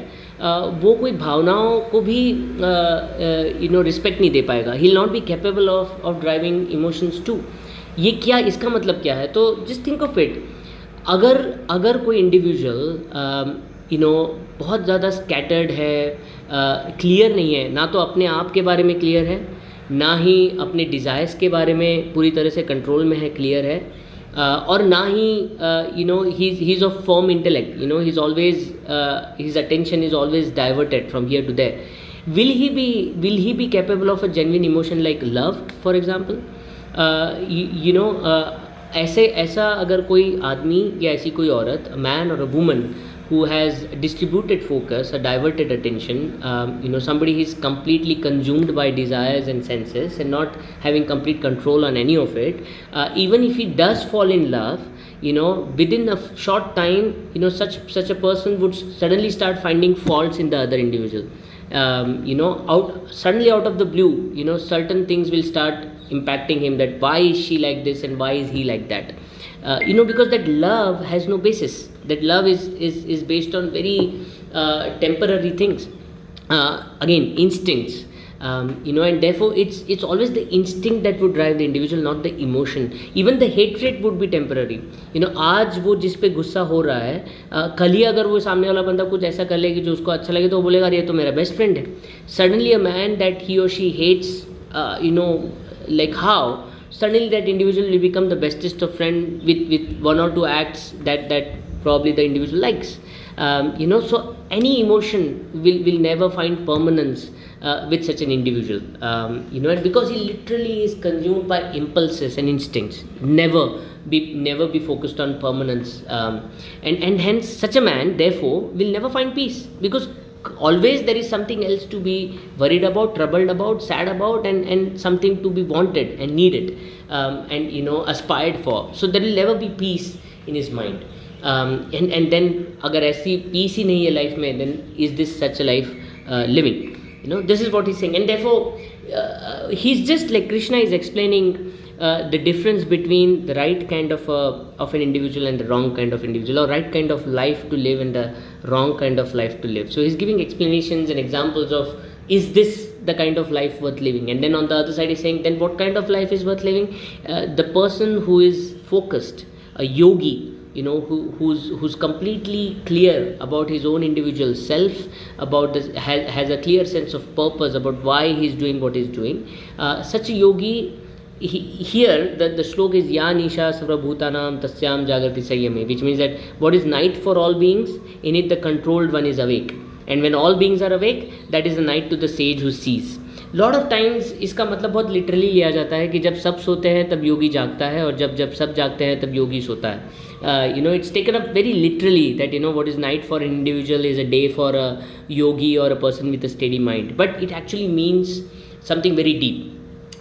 वो कोई भावनाओं को भी रिस्पेक्ट नहीं दे पाएगा. He will not be capable of driving emotions too. ये क्या, इसका मतलब क्या है? तो जस्ट थिंक ऑफ इट. अगर कोई इंडिविजुअल बहुत ज़्यादा स्कैटर्ड है, क्लियर नहीं है, ना तो अपने आप के बारे में क्लियर है, ना ही अपने डिज़ायर्स के बारे में पूरी तरह से कंट्रोल में है, क्लियर है, और ना ही he is of firm intellect, he's always his attention is always diverted from here to there, will he be capable of a genuine emotion like love, for example? ऐसा अगर कोई आदमी या ऐसी कोई औरत, a man or a woman who has distributed focus, a diverted attention, somebody who is completely consumed by desires and senses and not having complete control on any of it, even if he does fall in love, within a short time, such a person would suddenly start finding faults in the other individual. Suddenly out of the blue, certain things will start impacting him, that why is she like this and why is he like that. Because that love has no basis. That love is based on very temporary things. Again, instincts. And therefore it's always the instinct that would drive the individual, not the emotion. Even the hatred would be temporary. आज वो जिस पे गुस्सा हो रहा है, कल ही अगर वो सामने वाला बंदा कुछ ऐसा कर लेगी जो उसको अच्छा लगे, तो वो बोलेगा ये तो मेरा बेस्ट फ्रेंड है. Suddenly a man that he or she hates, like how suddenly that individual will become the bestest of friend with one or two acts that probably the individual likes. So any emotion will never find permanence with such an individual, and because he literally is consumed by impulses and instincts, never be focused on permanence, and hence such a man therefore will never find peace, because always there is something else to be worried about, troubled about, sad about, and something to be wanted and needed, and aspired for. So there will never be peace in his mind. And then अगर ऐसी peace ही नहीं है life में, then is this such a life living? This is what he's saying. And therefore he's just like Krishna is explaining the difference between the right kind of an individual and the wrong kind of individual, or right kind of life to live and the wrong kind of life to live. So he's giving explanations and examples of, is this the kind of life worth living? And then on the other side he's saying, then what kind of life is worth living? The person who is focused, a yogi, who's completely clear about his own individual self, about this, has a clear sense of purpose about why he's doing what he's doing. Such a yogi, here the shloka is ya nisha sarvabhutanam tasyam jagrati sanyame, which means that what is night for all beings, in it the controlled one is awake, and when all beings are awake, that is the night to the sage who sees. Lot of times इसका मतलब बहुत literally लिया जाता है कि जब सब सोते हैं तब योगी जागता है, और जब सब जागते हैं तब योगी सोता है. It's taken up very literally that what is night for an individual is a day for a yogi or a person with a steady mind, but it actually means something very deep.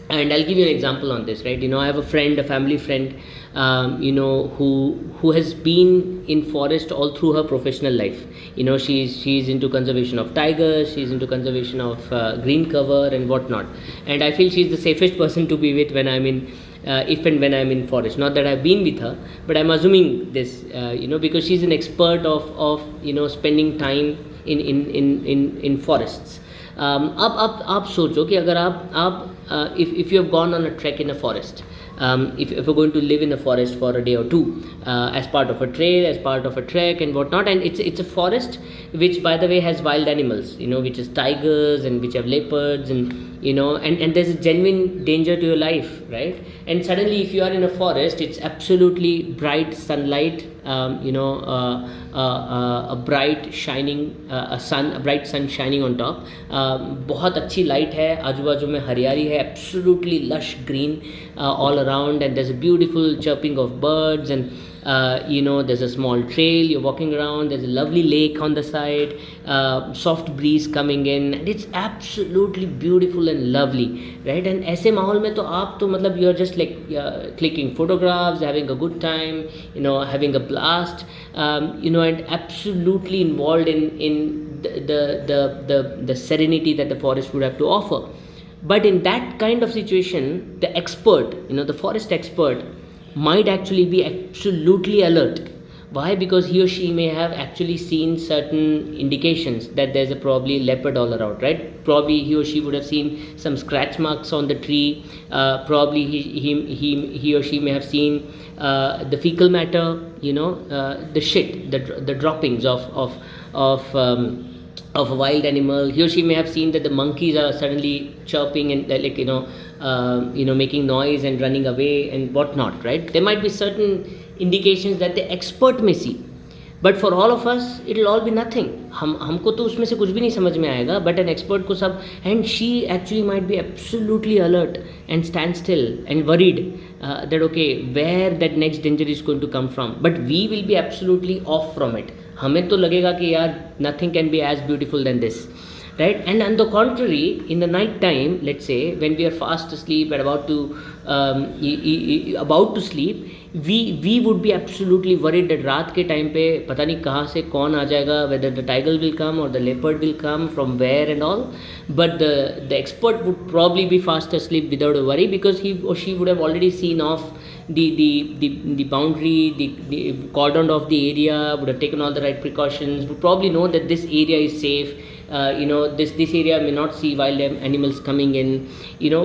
And I'll give you an example on this, right? I have a friend, a family friend, who has been in forest all through her professional life. She's into conservation of tigers, she's into conservation of green cover and whatnot. And I feel she's the safest person to be with when I'm in, if and when I'm in forest. Not that I've been with her, but I'm assuming this, because she's an expert of spending time in forests. आप सोचो कि अगर आप if you have gone on a trek in a forest, if you're going to live in a forest for a day or two, as part of a trail, as part of a trek and whatnot, and it's a forest which, by the way, has wild animals, which is tigers and which have leopards, and and there's a genuine danger to your life, right? And suddenly if you are in a forest, it's absolutely bright sunlight, a bright sun shining on top, बहुत अच्छी light है, आजू बाजू में हरियाली है, absolutely lush green all around, and there's a beautiful chirping of birds, and there's a small trail, you're walking around, there's a lovely lake on the side, soft breeze coming in, and it's absolutely beautiful and lovely, right? And ऐसे माहौल में तो आप तो मतलब you're just like clicking photographs, having a good time, having a blast, and absolutely involved in the serenity that the forest would have to offer. But in that kind of situation, the expert, the forest expert, might actually be absolutely alert. Why? Because he or she may have actually seen certain indications that there's a probably leopard all around, right? Probably he or she would have seen some scratch marks on the tree. Probably he or she may have seen the fecal matter, the shit, the droppings of a wild animal. He or she may have seen that the monkeys are suddenly chirping and making noise and running away and whatnot, right? There might be certain indications that the expert may see, but for all of us it will all be nothing. हमको तो उसमें से कुछ भी नहीं समझ में आएगा, बट एन एक्सपर्ट को सब. And she actually might be absolutely alert and stand still and worried that okay where that next danger is going to come from, but we will be absolutely off from it. हमें तो लगेगा कि यार nothing can be as beautiful than this, right? And on the contrary, in the night time, let's say when we are fast asleep and about to sleep, we would be absolutely worried that रात के time पे पता नहीं कहाँ से कौन आ जाएगा, whether the tiger will come or the leopard will come from where and all. But the expert would probably be fast asleep without a worry, because he or she would have already seen off the boundary, the cordon of the area, would have taken all the right precautions, would probably know that this area is safe. This area may not see wild animals coming in,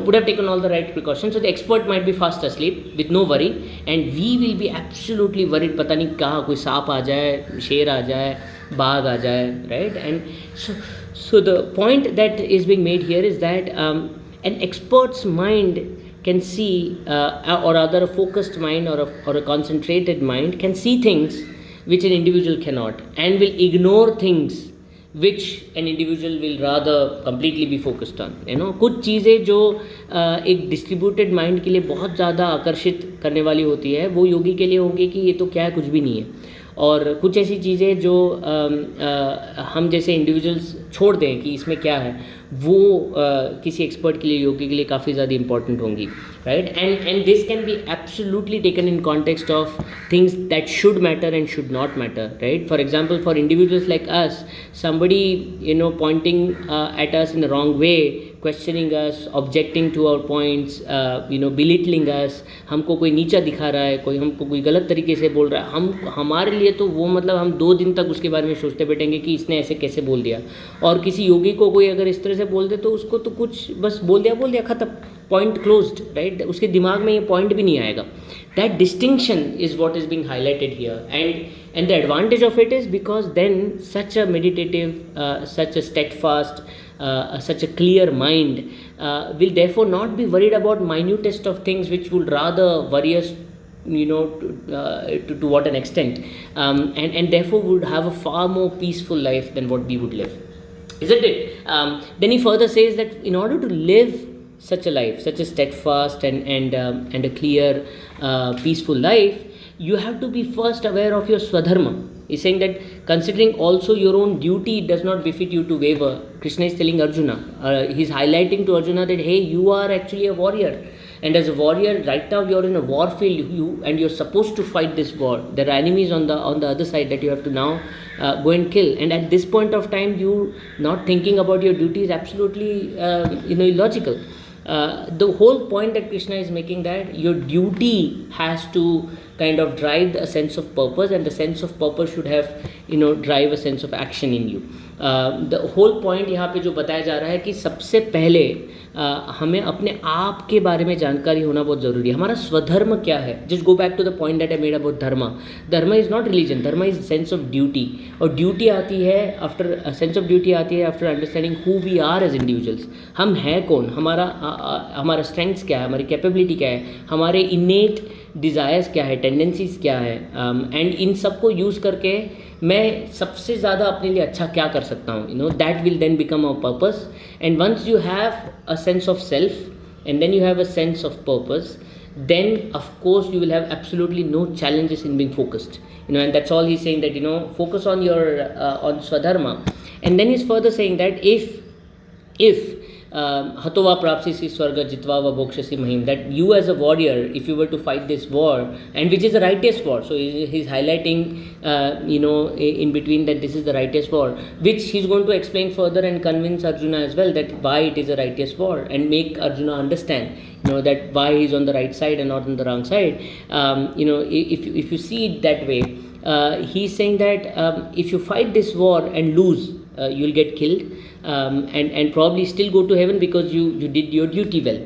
would have taken all the right precautions. So the expert might be fast asleep with no worry, and we will be absolutely worried, पता नहीं कहाँ कोई सांप आ जाए, शेर आ जाए, बाघ आ जाए, right? And so the point that is being made here is that an expert's mind can see, or rather a focused mind or a concentrated mind can see things which an individual cannot, and will ignore things which an individual will rather completely be focused on. कुछ चीज़ें जो एक distributed mind के लिए बहुत ज़्यादा आकर्षित करने वाली होती है, वो योगी के लिए होगी कि ये तो क्या है, कुछ भी नहीं है. और कुछ ऐसी चीज़ें जो हम जैसे इंडिविजुअल्स छोड़ दें कि इसमें क्या है, वो किसी एक्सपर्ट के लिए, योगी के लिए काफ़ी ज़्यादा इंपॉर्टेंट होंगी, right? And this can be absolutely taken in context of things that should matter and should not matter, right? For example, for individuals like us, somebody pointing at us in the wrong way, questioning us, objecting to our points, belittling us, हमको कोई नीचा दिखा रहा है, कोई हमको कोई गलत तरीके से बोल रहा है, हमारे लिए तो वो मतलब हम 2 दिन तक उसके बारे में सोचते बैठेंगे कि इसने ऐसे कैसे बोल दिया. और किसी योगी को कोई अगर इस तरह से बोल दे तो उसको तो कुछ बस बोल दिया ख़त्म, पॉइंट क्लोज्ड, राइट? उसके दिमाग में ये पॉइंट भी नहीं आएगा. That distinction is what is being highlighted here, and the advantage of it is because then such a meditative, such a steadfast, such a clear mind will therefore not be worried about minutest of things which would rather worry us, to what an extent, and therefore would have a far more peaceful life than what we would live, isn't it? Then he further says that in order to live such a life, such a steadfast and a clear, peaceful life, you have to be first aware of your Swadharma. He's saying that considering also your own duty, it does not befit you to waver. Krishna is telling Arjuna, he's highlighting to Arjuna that hey, you are actually a warrior, and as a warrior right now you're in a war field, and you're supposed to fight this war. There are enemies on the other side that you have to now go and kill, and at this point of time you not thinking about your duty is absolutely illogical. The whole point that Krishna is making, that your duty has to kind of drive a sense of purpose, and the sense of purpose should have drive a sense of action in you. The whole point यहाँ पे जो बताया जा रहा है कि सबसे पहले हमें अपने आप के बारे में जानकारी होना बहुत ज़रूरी है. हमारा स्वधर्म क्या है? Just go back to the point that I made about dharma. Dharma is not religion, dharma is sense of duty, और ड्यूटी आती है आफ्टर, सेंस ऑफ ड्यूटी आती है after understanding who we are as individuals. हम हैं कौन, हमारा स्ट्रेंथ्स क्या है, हमारी कैपेबिलिटी क्या है, हमारे इनेट डिज़ायर्स क्या है, टेंडेंसीज क्या है, एंड इन सब को यूज़ करके मैं सबसे ज़्यादा अपने लिए अच्छा क्या कर सकता हूँ. That will then become a purpose, and once you have a sense of self and then you have a sense of purpose, then of course you will have absolutely no challenges in being focused, and that's all he's saying, that focus on your on Swadharma. And then he's further saying that if hatova prapsisi swarga jitva va bhokshasi mahim, that you as a warrior, if you were to fight this war, and which is the righteous war, so he's highlighting in between that this is the righteous war, which he's going to explain further and convince Arjuna as well that why it is a righteous war, and make Arjuna understand that why he's on the right side and not on the wrong side. If you see it that way, he's saying that if you fight this war and lose, you'll get killed, and probably still go to heaven because you did your duty well.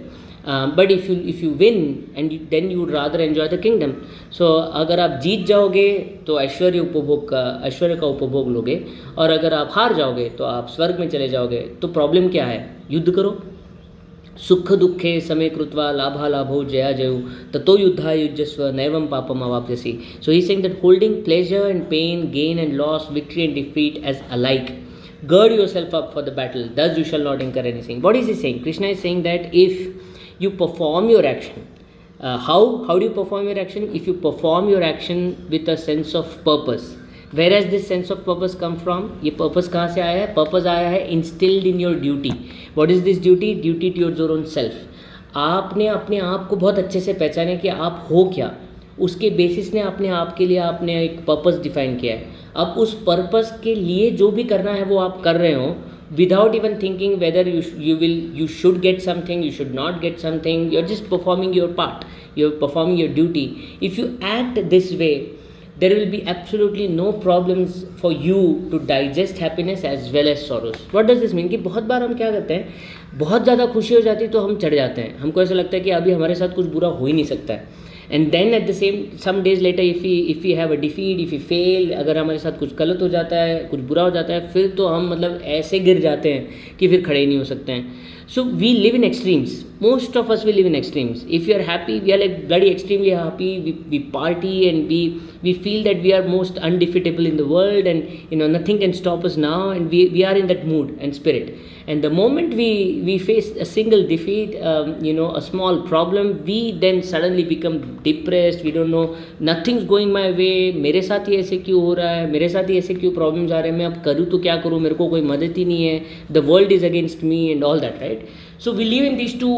But if you win, and then you would rather enjoy the kingdom. So अगर आप जीत जाओगे तो ऐश्वर्य का उपभोग लोगे, और अगर आप हार जाओगे तो आप स्वर्ग में चले जाओगे. तो प्रॉब्लम क्या है? युद्ध करो. सुख दुखे समे कृत्वा लाभा लाभो जया जयु ततो युद्धा युजस्व नैवम papam avapyasi. So he's saying that holding pleasure and pain, gain and loss, victory and defeat as alike, gird yourself up for the battle, thus you shall not incur anything. What is he saying? Krishna is saying that if you perform your action, how do you perform your action? If you perform your action with a sense of purpose. Where has this sense of purpose come from? ये purpose कहाँ से आया है? Purpose आया है instilled in your duty. What is this duty? Duty towards your own self. आपने अपने आप को बहुत अच्छे से पहचाने कि आप हो क्या, उसके बेसिस ने अपने आप के लिए आपने एक पर्पस डिफाइन किया है. अब उस पर्पस के लिए जो भी करना है वो आप कर रहे हो, without even thinking whether you should get something, you should not get something. You're just performing your part, you're performing your duty. If you act this way, there will be absolutely no problems for you to digest happiness as well as sorrows. What does this mean? कि बहुत बार हम क्या करते हैं, बहुत ज़्यादा खुशी हो जाती है तो हम चढ़ जाते हैं, हमको ऐसा लगता है कि अभी हमारे साथ कुछ बुरा हो ही नहीं सकता है. And then at the same some days later if you have a defeat, if you fail, अगर हमारे साथ कुछ गलत हो जाता है, कुछ बुरा हो जाता है, फिर तो हम मतलब ऐसे गिर जाते हैं कि फिर खड़े ही नहीं हो सकते हैं. So we live in extremes. Most of us will live in extremes. If you are happy, we are like bloody extremely happy. We party and we feel that we are most undefeatable in the world, and nothing can stop us now. And we are in that mood and spirit. And the moment we face a single defeat, a small problem, we then suddenly become depressed. We don't know, nothing's going my way. मेरे साथ ही ऐसे क्यों हो रहा है, मेरे साथ ही ऐसे क्यों प्रॉब्लम्स आ रहे हैं, मैं अब करूँ तो क्या करूँ, मेरे को कोई मदद ही नहीं है, the world is against me and all that, right? So we live in these two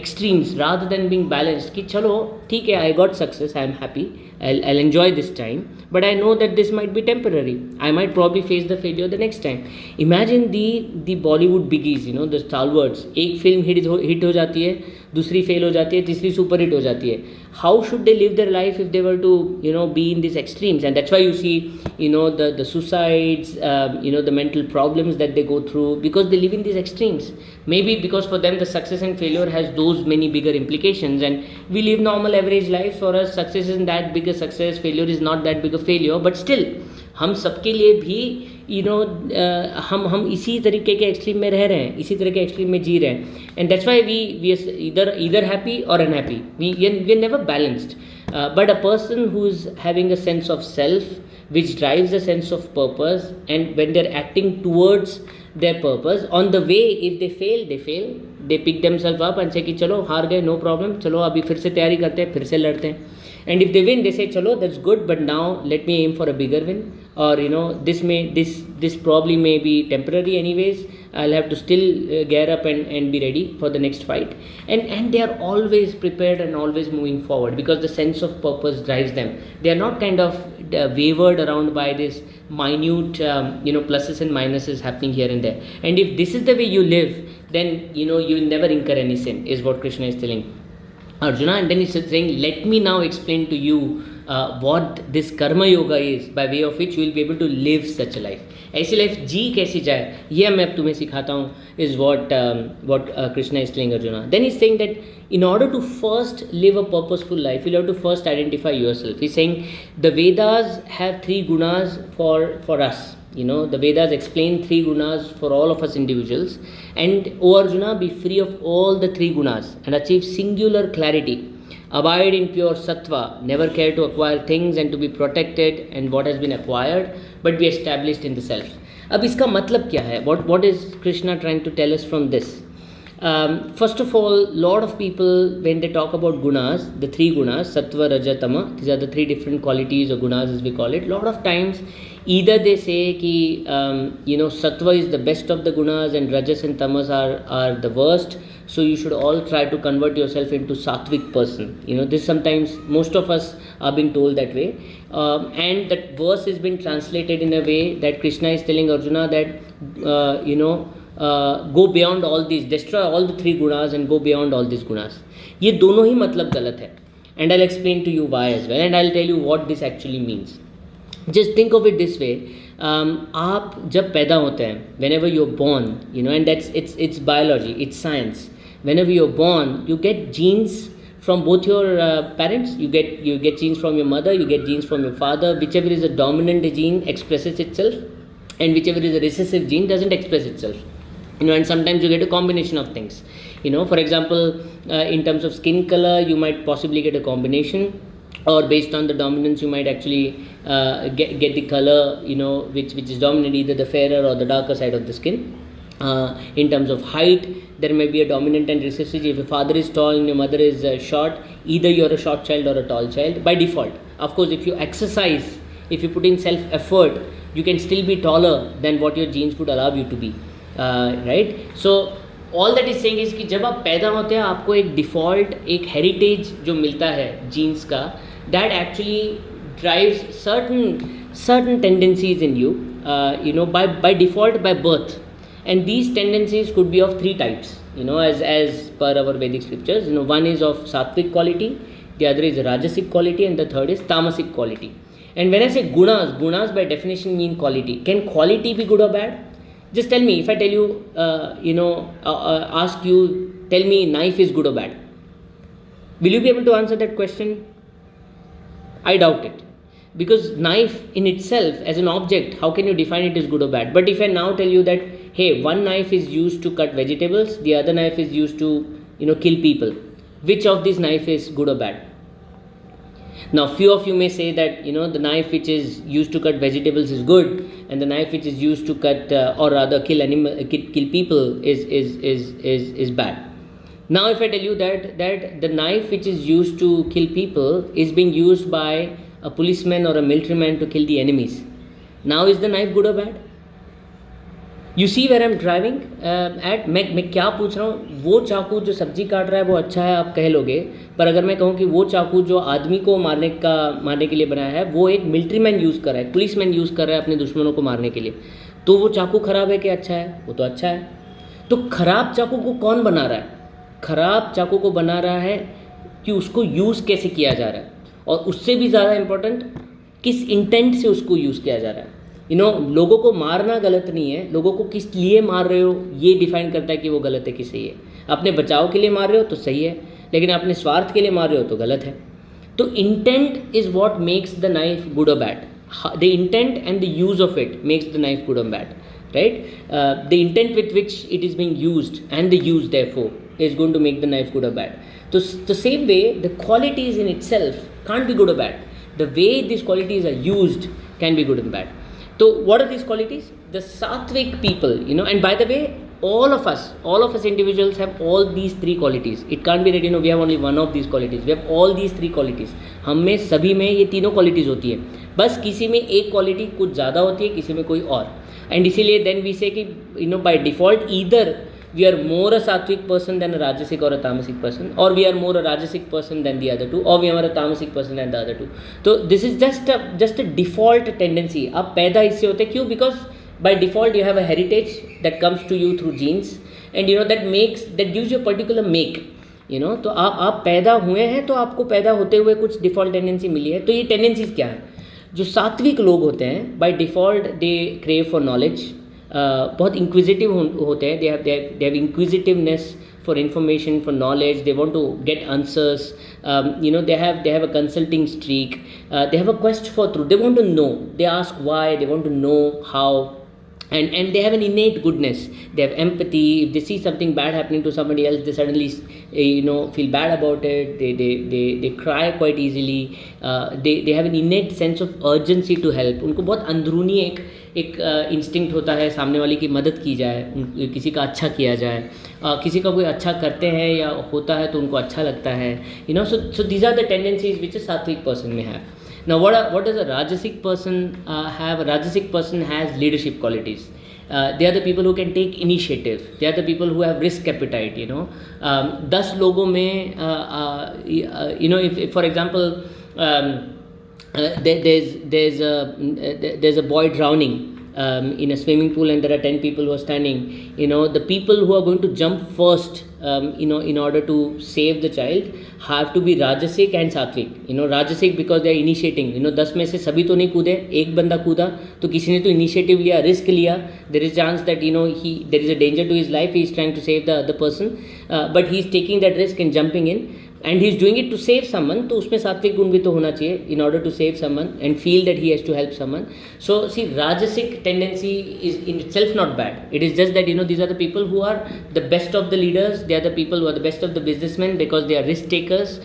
extremes rather than being balanced. कि चलो ठीक है, I got success, I am happy, I'll enjoy this time, but I know that this might be temporary. I might probably face the failure the next time. Imagine the Bollywood biggies, the stalwarts. एक film hit हो जाती है, दूसरी fail हो जाती है, तीसरी super hit हो जाती है. How should they live their life if they were to be in these extremes? And that's why you see the suicides, the mental problems that they go through, because they live in these extremes. Maybe because for them the success and failure has those many bigger implications, and we live normal average life. For us success isn't that big a success, failure is not that big a failure, but still हम सबके लिए भी हम इसी तरीके के extreme में रह रहे हैं, इसी तरह के एक्सट्रीम में जी रहे हैं. And that's why we either happy or unhappy. We are never balanced. But a person who is having a sense of self, which drives a sense of purpose, and when they're acting towards their purpose, on the way if they fail, they pick themselves up and say कि चलो हार गए, no problem, चलो अभी फिर से तैयारी करते हैं, फिर से लड़ते हैं. And if they win, they say चलो that's good, but now let me aim for a bigger win, or this probably may be temporary anyways, I'll have to still gear up and be ready for the next fight. And they are always prepared and always moving forward because the sense of purpose drives them. They are not kind of wavered around by this minute pluses and minuses happening here and there. And if this is the way you live, then you will never incur any sin, is what Krishna is telling Arjuna. And then he's saying, let me now explain to you what this karma yoga is, by way of which you will be able to live such a life. ऐसी life जी कैसी जाए, ये मैं अब तुम्हें सिखाता हूँ, is what Krishna is telling Arjuna. Then he's saying that in order to first live a purposeful life, you'll have to first identify yourself. He's saying the Vedas have 3 gunas for us. The Vedas explain 3 gunas for all of us individuals. And O Arjuna, be free of all the 3 gunas and achieve singular clarity. Abide in pure sattva, never care to acquire things and to be protected and what has been acquired, but be established in the self. अब इसका मतलब क्या है? What is Krishna trying to tell us from this? First of all, lot of people, when they talk about gunas, the 3 gunas, sattva, raja, tama, these are the 3 different qualities or gunas as we call it. Lot of times either they say ki sattva is the best of the gunas and rajas and tamas are the worst, so you should all try to convert yourself into sattvic person. This sometimes most of us are being told that way, and that verse has been translated in a way that Krishna is telling Arjuna that go beyond all these, destroy all the 3 gunas and go beyond all these gunas. ये दोनों ही मतलब गलत है, and I'll explain to you why as well, and I'll tell you what this actually means. Just think of it this way. आप जब पैदा होते हैं, whenever you're born, and that's it's biology, it's science. Whenever you're born, you get genes from both your parents. You get genes from your mother, you get genes from your father. Whichever is a dominant gene expresses itself, and whichever is a recessive gene doesn't express itself. and sometimes you get a combination of things. For example, in terms of skin color, you might possibly get a combination, or based on the dominance, you might actually get the color, which is dominant, either the fairer or the darker side of the skin. In terms of height, there may be a dominant and recessive. If your father is tall and your mother is short, either you're a short child or a tall child by default. Of course, if you exercise, if you put in self effort, you can still be taller than what your genes would allow you to be, right? So all that is saying is कि जब आप पैदा होते हैं आपको एक default, एक heritage जो मिलता है जीन्स का, that actually drives certain tendencies in you, by default, by birth. And these tendencies could be of three types, as per our Vedic scriptures. One is of sattvic quality, the other is rajasic quality, and the third is tamasic quality. And when I say gunas by definition mean quality. Can quality be good or bad? Just tell me, if I tell you, ask you, tell me knife is good or bad. Will you be able to answer that question? I doubt it. Because knife in itself, as an object, how can you define it as good or bad? But if I now tell you that, hey, one knife is used to cut vegetables, the other knife is used to, kill people. Which of these knife is good or bad? Now, few of you may say that, the knife which is used to cut vegetables is good, and the knife which is used to cut, or rather kill people is bad. Now, if I tell you that the knife which is used to kill people is being used by a policeman or a military to kill the enemies, now is the knife good or bad? You see where I'm driving at? मैं क्या पूछ रहा हूँ? वो चाकू जो सब्जी काट रहा है वो अच्छा है, आप कह लोगे, पर अगर मैं कहूँ कि वो चाकू जो आदमी को मारने के लिए बनाया है, वो एक मिलिट्री मैन यूज़ कर रहा है, पुलिस मैन यूज़ कर रहा है अपने दुश्मनों को मारने के लिए, तो वो चाकू ख़राब है कि अच्छा है? वो तो अच्छा है. तो ख़राब चाकू को कौन बना रहा है? ख़राब चाकू को बना रहा है कि उसको यूज़ कैसे किया जा रहा है, और उससे भी ज़्यादा इम्पोर्टेंट, किस इंटेंट से उसको यूज़ किया जा रहा है. लोगों को मारना गलत नहीं है, लोगों को किस लिए मार रहे हो ये डिफाइन करता है कि वो गलत है कि सही है. अपने बचाव के लिए मार रहे हो तो सही है, लेकिन अपने स्वार्थ के लिए मार रहे हो तो गलत है. तो intent is what makes the knife good और bad. The intent and the use of it makes the knife good और bad, right? The intent with which it is being used and the use therefore is going to make the knife good or bad. So the same way, the qualities in itself can't be good or bad. The way these qualities are used can be good and bad. So what are these qualities? The sattvic people, and by the way, all of us individuals have all these three qualities. It can't be that we have only one of these qualities. We have all these three qualities. हम में सभी में ये तीनों qualities होती है, बस किसी में एक quality कुछ ज़्यादा होती है, किसी में कोई और. And इसीलिए then we say कि by default either we are more a sattvic person than a rajasic or a tamasic person, or we are more a rajasic person than the other two, or we are a tamasic person than the other two. So this is just a default tendency. आप पैदा इससे होते क्यों? Because by default you have a heritage that comes to you through genes, and that gives you a particular make. तो आप पैदा हुए हैं तो आपको पैदा होते हुए कुछ डिफ़ॉल्ट टेंडेंसी मिली है. तो ये टेंडेंसीज क्या है? जो सात्विक लोग होते हैं by default they crave for knowledge, बहुत इंक्विजिटिव होते हैं. They have inquisitiveness for information, for knowledge. They want to get answers. They have a consulting streak. They have a quest for truth. They want to know. They ask why. They want to know how. And they have an innate goodness. They have empathy. If they see something bad happening to somebody else, they suddenly feel bad about it. They cry quite easily. They have an innate sense of urgency to help. उनको बहुत अंदरूनी एक instinct होता है सामने वाले की मदद की जाए, किसी का अच्छा किया जाए. किसी का कोई अच्छा करते हैं या होता है तो उनको अच्छा लगता है. So these are the tendencies which a sattvic person may have. Now, what does a rajasic person have? A rajasic person has leadership qualities. They are the people who can take initiative. They are the people who have risk appetite. 10 लोगों में if for example there's a boy drowning in a swimming pool and there are 10 people who are standing, the people who are going to jump first in order to save the child have to be rajasic and sattvic. Rajasic because they are initiating. 10 में से सभी तो नहीं कूदे, एक बंदा कूदा तो किसी ने तो initiative लिया, risk लिया. There is chance that there is a danger to his life. He is trying to save the other person, but he is taking that risk and jumping in. and he's doing it to save someone, तो उसमें सात्विक गुण भी तो होना चाहिए in order to save someone and feel that he has to help someone. So see, rajasic tendency is in itself not bad. It is just that these are the people who are the best of the leaders. They are the people who are the best of the businessmen because they are risk takers.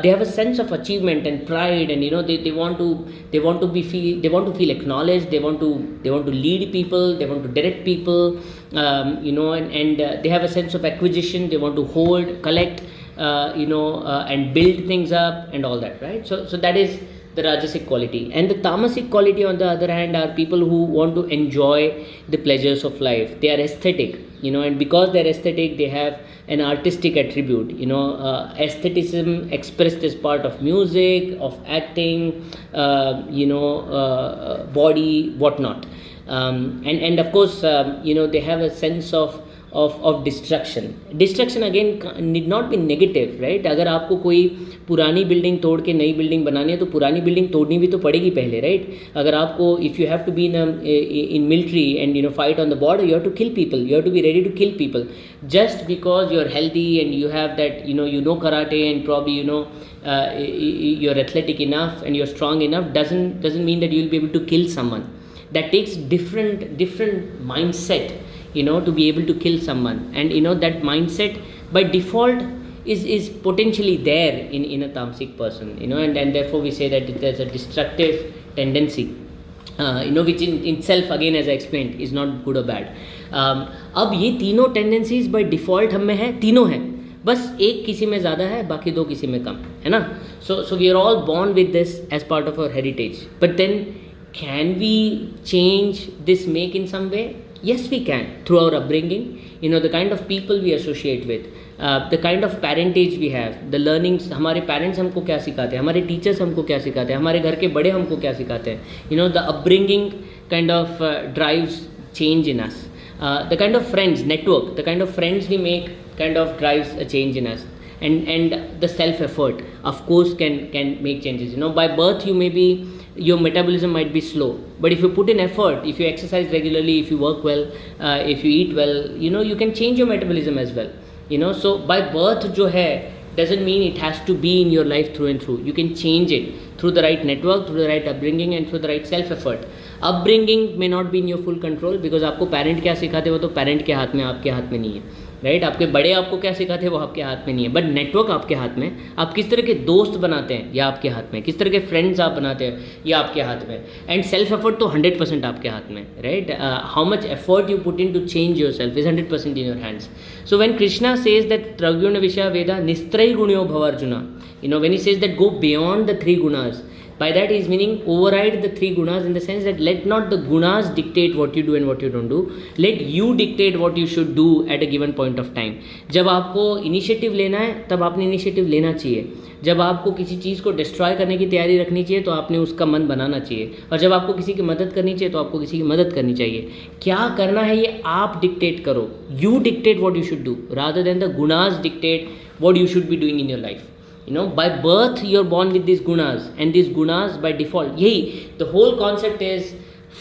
They have a sense of achievement and pride, and they want to feel acknowledged. They want to lead people. They want to direct people. And they have a sense of acquisition. They want to hold, collect, and build things up and all that, right? So that is the rajasic quality. And the tamasic quality, on the other hand, are people who want to enjoy the pleasures of life. They are aesthetic, and because they are aesthetic, they have an artistic attribute. Aestheticism expressed as part of music, of acting, body, whatnot. And of course, they have a sense of destruction again need not be negative, right? अगर आपको कोई पुरानी building तोड़ के नई building बनानी है तो पुरानी बिल्डिंग तोड़नी भी तो पड़ेगी पहले, राइट? अगर आपको if you have to be in military and fight on the border, you have to kill people, you have to be ready to kill people. Just because you are healthy and you have that, you know karate, and probably you're athletic enough and you're strong enough, doesn't mean that you'll be able to kill someone. That takes different mindset, to be able to kill someone. And that mindset by default is potentially there in a tamasic person, and therefore we say that there's a destructive tendency, which in itself, again, as I explained, is not good or bad. अब ये तीनों tendencies by default हम में है, तीनों हैं, बस एक किसी में ज़्यादा है, बाकी दो किसी में कम है ना. So we are all born with this as part of our heritage, but then can we change this make in some way? Yes, we can, through our upbringing, the kind of people we associate with, the kind of parentage we have, the learnings. हमारे parents हमको क्या सिखाते हैं, हमारे teachers हमको क्या सिखाते हैं, हमारे घर के बड़े हमको क्या सिखाते हैं. The upbringing kind of drives change in us. The kind of friends network, the kind of friends we make kind of drives a change in us. And the self effort, of course, can make changes. By birth your metabolism might be slow, but if you put in effort, if you exercise regularly, if you work well, if you eat well, you can change your metabolism as well. So by birth जो है doesn't mean it has to be in your life through and through. You can change it through the right network, through the right upbringing, and through the right self effort. Upbringing may not be in your full control, because आपको parent क्या सिखाते हो तो parent के हाथ में, आपके हाथ में नहीं है, राइट? आपके बड़े आपको क्या सिखाते हैं वो आपके हाथ में नहीं है, बट नेटवर्क आपके हाथ में. आप किस तरह के दोस्त बनाते हैं ये आपके हाथ में, किस तरह के फ्रेंड्स आप बनाते हैं ये आपके हाथ में. एंड सेल्फ एफर्ट तो 100% आपके हाथ में, right? How much effort you put in to change yourself is 100% in your hands. So when Krishna says that त्रगुण विषया वेदा निस्त्रय गुण्यो भव Arjuna, when he says that go beyond the 3 gunas, by that he is meaning override the 3 gunas, in the sense that let not the gunas dictate what you do and what you don't do. Let you dictate what you should do at a given point of time. जब आपको initiative लेना है तब आपने initiative लेना चाहिए. जब आपको किसी चीज़ को डिस्ट्रॉय करने की तैयारी रखनी चाहिए तो आपने उसका मन बनाना चाहिए. और जब आपको किसी की मदद करनी चाहिए तो आपको किसी की मदद करनी चाहिए. क्या करना है ये आप डिक्टेट करो. You dictate what you should do rather than the gunas dictate what you should be doing in your life. By birth you're born with these gunas, and these gunas by default, the whole concept is,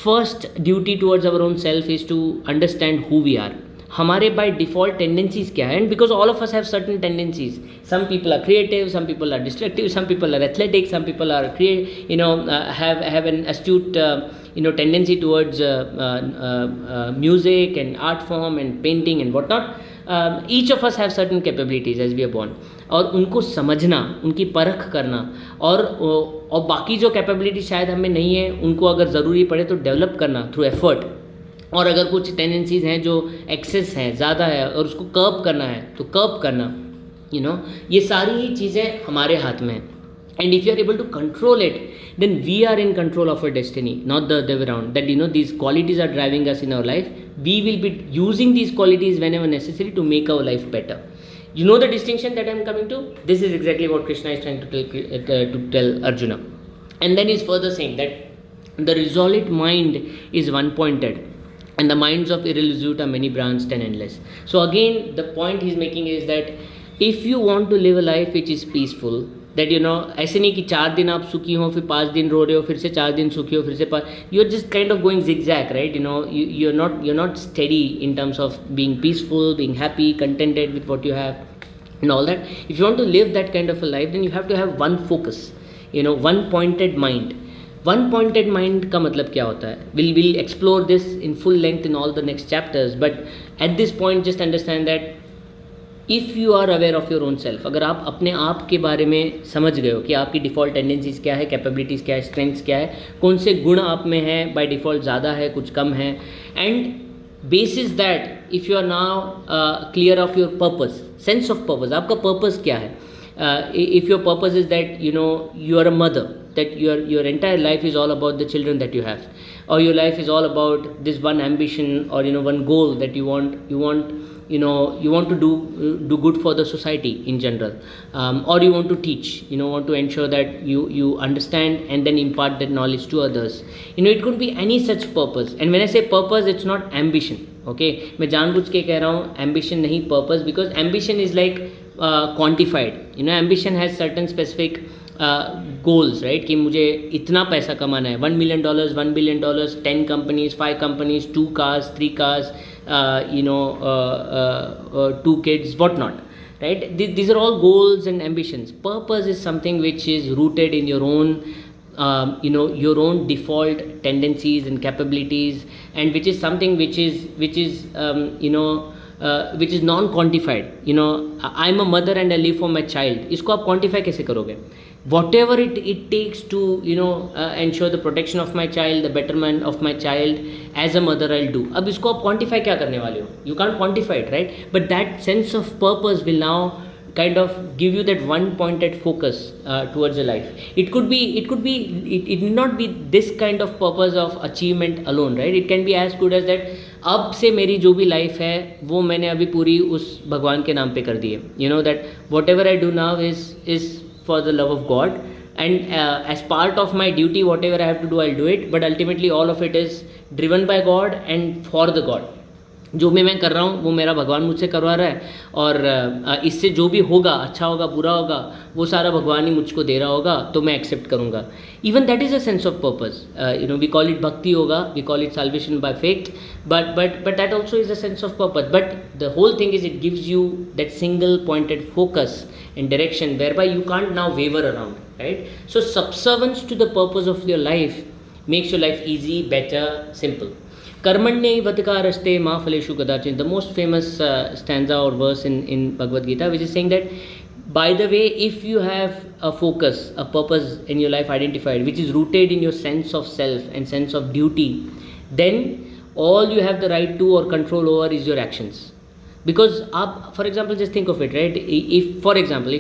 first duty towards our own self is to understand who we are. हमारे by default tendencies क्या है? And because all of us have certain tendencies. Some people are creative, some people are destructive, some people are athletic, some people are have an astute tendency towards music and art form and painting and whatnot. Each of us have certain capabilities as we are born. और उनको समझना, उनकी परख करना, और बाकी जो capability शायद हमें नहीं है उनको अगर ज़रूरी पड़े तो डेवलप करना थ्रू एफर्ट. और अगर कुछ टेंडेंसीज हैं जो एक्सेस हैं, ज़्यादा है, और उसको कर्ब करना है तो कर्ब करना. ये सारी ही चीज़ें हमारे हाथ में हैं. And if you are able to control it, then we are in control of our destiny, not the other way around. That these qualities are driving us in our life. We will be using these qualities whenever necessary to make our life better. You know the distinction that I am coming to? This is exactly what Krishna is trying to tell Arjuna. And then he is further saying that the resolute mind is one-pointed, and the minds of irresolute are many branched and endless. So again, the point he is making is that if you want to live a life which is peaceful, that ऐसे नहीं कि 4 दिन आप सुखी हो, फिर 5 दिन रो रहे हो, फिर से 4 दिन सुखी हो, फिर से 5, you are just kind of going zigzag, right? You're not steady in terms of being peaceful, being happy, contented with what you have. and all that. If you want to live that kind of a life, then you have to have one focus, one pointed mind. One pointed mind का मतलब क्या होता है? We'll explore this in full length in all the next chapters, but at this point just understand that if you are aware of your own self, अगर आप अपने आप के बारे में समझ गए हो कि आपकी डिफ़ॉल्ट टेंडेंसीज़ क्या है, कैपेबिलिटीज़ क्या है, स्ट्रेंथ्स क्या है, कौन से गुण आप में है बाय डिफ़ॉल्ट ज़्यादा है, कुछ कम है, and basis that if you are now clear of your purpose, sense of purpose, आपका पर्पस क्या है. If your purpose is that you are a mother, that your entire life is all about the children that you have, or your life is all about this one ambition, or one goal that you want to do good for the society in general, or you want to teach, want to ensure that you understand and then impart that knowledge to others. It could be any such purpose. And when I say purpose, it's not ambition. Okay, मैं जानबूझ के कह रहा हूँ ambition नहीं, purpose, because ambition is like quantified. Ambition has certain specific goals, right? कि मुझे इतना पैसा कमाना है, $1 million, $1 billion, 10 companies, 5 companies, 2 cars, 3 cars, 2 kids, whatnot, right? These are all goals and ambitions. Purpose is something which is rooted in your own your own default tendencies and capabilities, and which is something which is non-quantified. I'm a mother and I live for my child. इसको आप quantify कैसे करोगे? Whatever it takes to ensure the protection of my child, the betterment of my child, as a mother I'll do. अब इसको आप quantify क्या करने वाले हो? You can't quantify it, right? But that sense of purpose will now kind of give you that one pointed focus towards your life. It need not be this kind of purpose of achievement alone, right? It can be as good as that अब से मेरी जो भी life है वो मैंने अभी पूरी उस भगवान के नाम पे कर दी है. That whatever I do now is for the love of God, and as part of my duty, whatever I have to do, I'll do it, but ultimately all of it is driven by God and for the God. जो भी मैं कर रहा हूँ वो मेरा भगवान मुझसे करवा रहा है, और इससे जो भी होगा, अच्छा होगा, बुरा होगा, वो सारा भगवान ही मुझको दे रहा होगा, तो मैं एक्सेप्ट करूँगा. Even that is a sense of purpose. We call it bhakti होगा, we call it salvation by faith, but that also is a sense of purpose. But the whole thing is it gives you that single pointed focus and direction whereby you can't now waver around, right? So subservience to the purpose of your life makes your life easy, better, simple. Karmanyaivaधिकारस्ते मा फलेषु कदाचिन, the most famous stanza or verse in Bhagavad Gita, which is saying that, by the way, if you have a focus, a purpose in your life identified, which is rooted in your sense of self and sense of duty, then all you have the right to or control over is your actions. Because for example, just think of it, right? If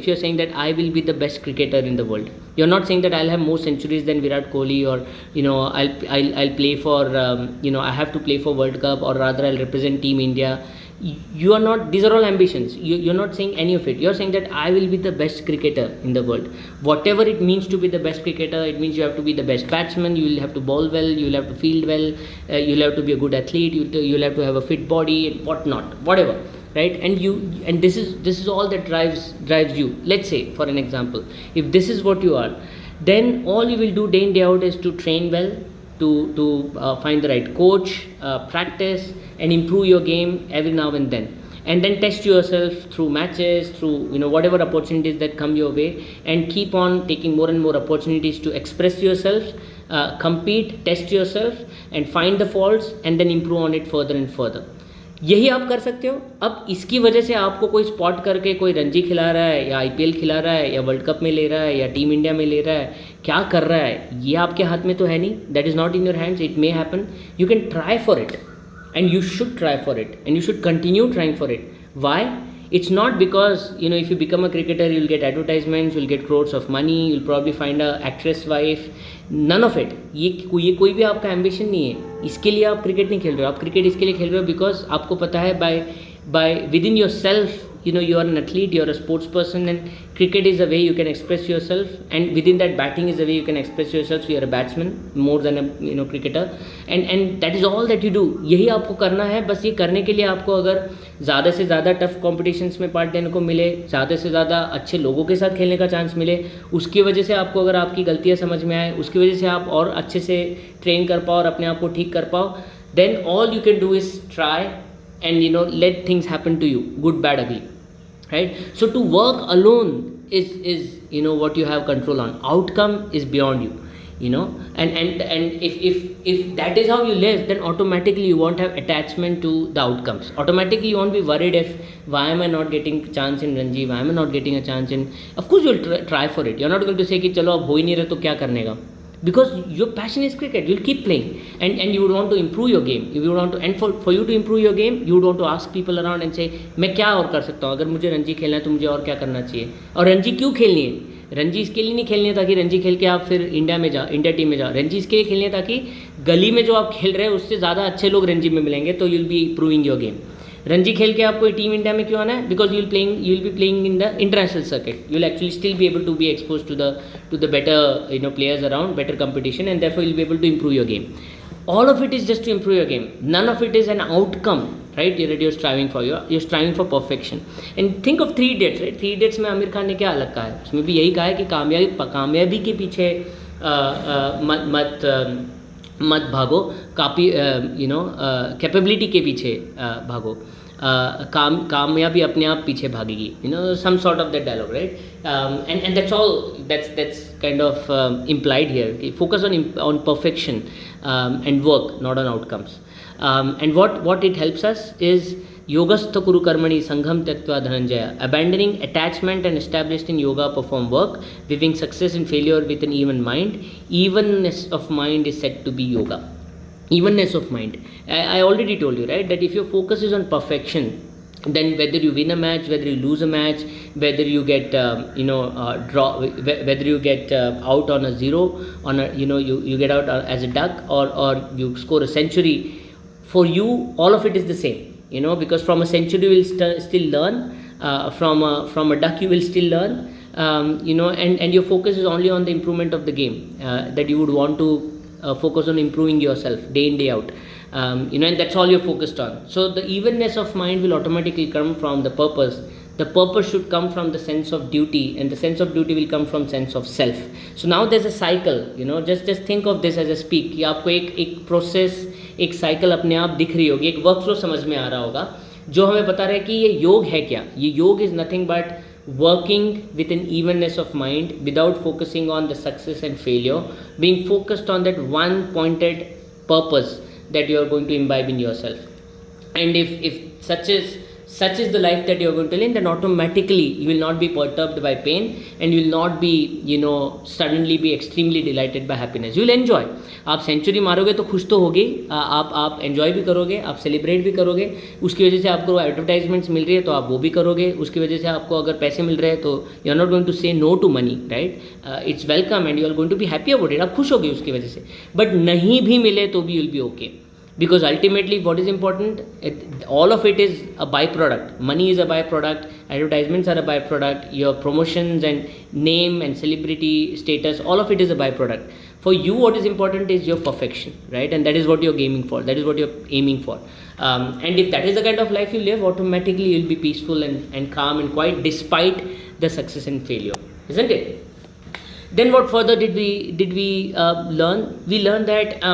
you're saying that I will be the best cricketer in the world, you're not saying that I'll have more centuries than Virat Kohli, or I'll play for I have to play for World Cup, or rather I'll represent Team India. You are not, these are all ambitions. You're not saying any of it. You're saying that I will be the best cricketer in the world. Whatever it means to be the best cricketer, it means you have to be the best batsman, you will have to bowl well, you will have to field well, you'll have to be a good athlete, you'll have to have a fit body, and whatnot, whatever, right? And this is all that drives you. Let's say, for an example, if this is what you are, then all you will do day in day out is to train well, to find the right coach, practice and improve your game every now and then test yourself through matches, through whatever opportunities that come your way, and keep on taking more and more opportunities to express yourself, compete, test yourself and find the faults, and then improve on it further and further. यही आप कर सकते हो. अब इसकी वजह से आपको कोई स्पॉट करके कोई रणजी खिला रहा है, या IPL खिला रहा है, या वर्ल्ड कप में ले रहा है, या टीम इंडिया में ले रहा है, क्या कर रहा है, ये आपके हाथ में तो है नहीं. That is not in your hands. It may happen. You can try for it, and you should try for it, and you should continue trying for it. Why? It's not because if you become a cricketer you'll get advertisements, you'll get crores of money, you'll probably find a actress wife. None of it. ये कोई भी आपका ambition नहीं है. इसके लिए आप cricket नहीं खेल रहे हो. आप क्रिकेट इसके लिए खेल रहे हो बिकॉज आपको पता है by within yourself, you are an athlete, you are a sports person, and cricket is a way you can express yourself, and within that batting is a way you can express yourself. So you are a batsman more than a cricketer, and that is all that you do. यही आपको करना है. बस ये करने के लिए आपको अगर ज़्यादा से ज़्यादा टफ कॉम्पिटिशन्स में पार्ट लेने को मिले, ज़्यादा से ज़्यादा अच्छे लोगों के साथ खेलने का चांस मिले, उसकी वजह से आपको अगर आपकी गलतियाँ समझ में आए, उसकी वजह से आप और अच्छे से ट्रेन कर पाओ और अपने आप को ठीक कर पाओ, then all you can do is try and let things happen to you, good, bad, ugly. right? So to work alone is what you have control on. Outcome is beyond you, and if that is how you live, then automatically you won't have attachment to the outcomes. Automatically you won't be worried if why am I not getting chance in Ranji, why am I not getting a chance in. Of course you'll try for it. You're not going to say कि चलो अब हो ही नहीं रहा तो क्या करने का, because your passion is cricket. You'll keep playing, and you would want to improve your game. You would want to, and for you to improve your game, you would want to ask people around and say मैं क्या और कर सकता हूँ, अगर मुझे रणजी खेलना है तो मुझे और क्या करना चाहिए, और रणजी क्यों खेलनी है. रणजी इसके लिए नहीं खेलनी है ताकि रणजी खेल के आप फिर इंडिया टीम में जाओ. रणजी इसके लिए खेलनी है ताकि गली में जो आप खेल रहे हैं उससे ज़्यादा अच्छे लोग रणजी में मिलेंगे, तो you will be proving your game. Ranji खेल के आपको टीम इंडिया में क्यों आना है, because you will be playing in the international circuit. You will actually still be able to be expose to the better players around, better competition, and therefore you will be able to improve your game. All of it is just to improve your game. None of it is an outcome, right, that you're striving for. You're striving for perfection. And think of 3 Idiots, right? 3 Idiots में आमिर खान ने क्या अलग कहा है, उसमें भी यही कहा है कि कामयाबी के पीछे मत भागो, कैपेबिलिटी के पीछे भागो, कामयाबी अपने आप पीछे भागेगी, some sort of that dialogue, right? And that's all, that's kind of implied here. Okay? Focus on perfection and work, not on outcomes. And what it helps us is yogastha kuru karmani sangham tyaktva dhananjaya, abandoning attachment and established in yoga perform work, viewing success and failure with an even mind. Evenness of mind is said to be yoga. Evenness of mind. I already told you, right, that if your focus is on perfection, then whether you win a match, whether you lose a match, whether you get draw, whether you get out on a 0, on a you get out as a duck, or you score a century, for you all of it is the same, because from a century you will still learn, from a duck you will still learn, and your focus is only on the improvement of the game, that you would want to focus on improving yourself day in day out, and that's all you're focused on. So the evenness of mind will automatically come from the purpose. The purpose should come from the sense of duty, and the sense of duty will come from sense of self. So now there's a cycle, just think of this as a speak, कि आपको एक process, एक cycle अपने आप दिख रही होगी, एक workflow समझ में आ रहा होगा, जो हमें बता रहा है कि ये योग है क्या. ये योग is nothing but working with an evenness of mind without focusing on the success and failure, being focused on that one pointed purpose that you are going to imbibe in yourself. And if such is the life that you are going to live, then automatically you will not be perturbed by pain, and you will not be suddenly be extremely delighted by happiness. You will enjoy. आप century मारोगे तो खुश तो होगे, आप enjoy भी करोगे, आप सेलिब्रेट भी करोगे, उसकी वजह से आपको एडवर्टाइजमेंट्स मिल रही है तो आप वो भी करोगे, उसकी वजह से आपको अगर पैसे मिल रहे हैं तो you are not going to say no to money, right. It's welcome and you are going to be happy about it. आप खुश होगे उसकी वजह से. बट नहीं भी मिले तो भी you will B okay, because ultimately what is important, all of it is a byproduct. Money is a byproduct, advertisements are a byproduct, your promotions and name and celebrity status, all of it is a byproduct. For you what is important is your perfection, right? And that is what you're aiming for, that is what you're aiming for. And if that is the kind of life you live, automatically you'll be peaceful and calm and quiet despite the success and failure, isn't it? Then what further did we learn? We learned that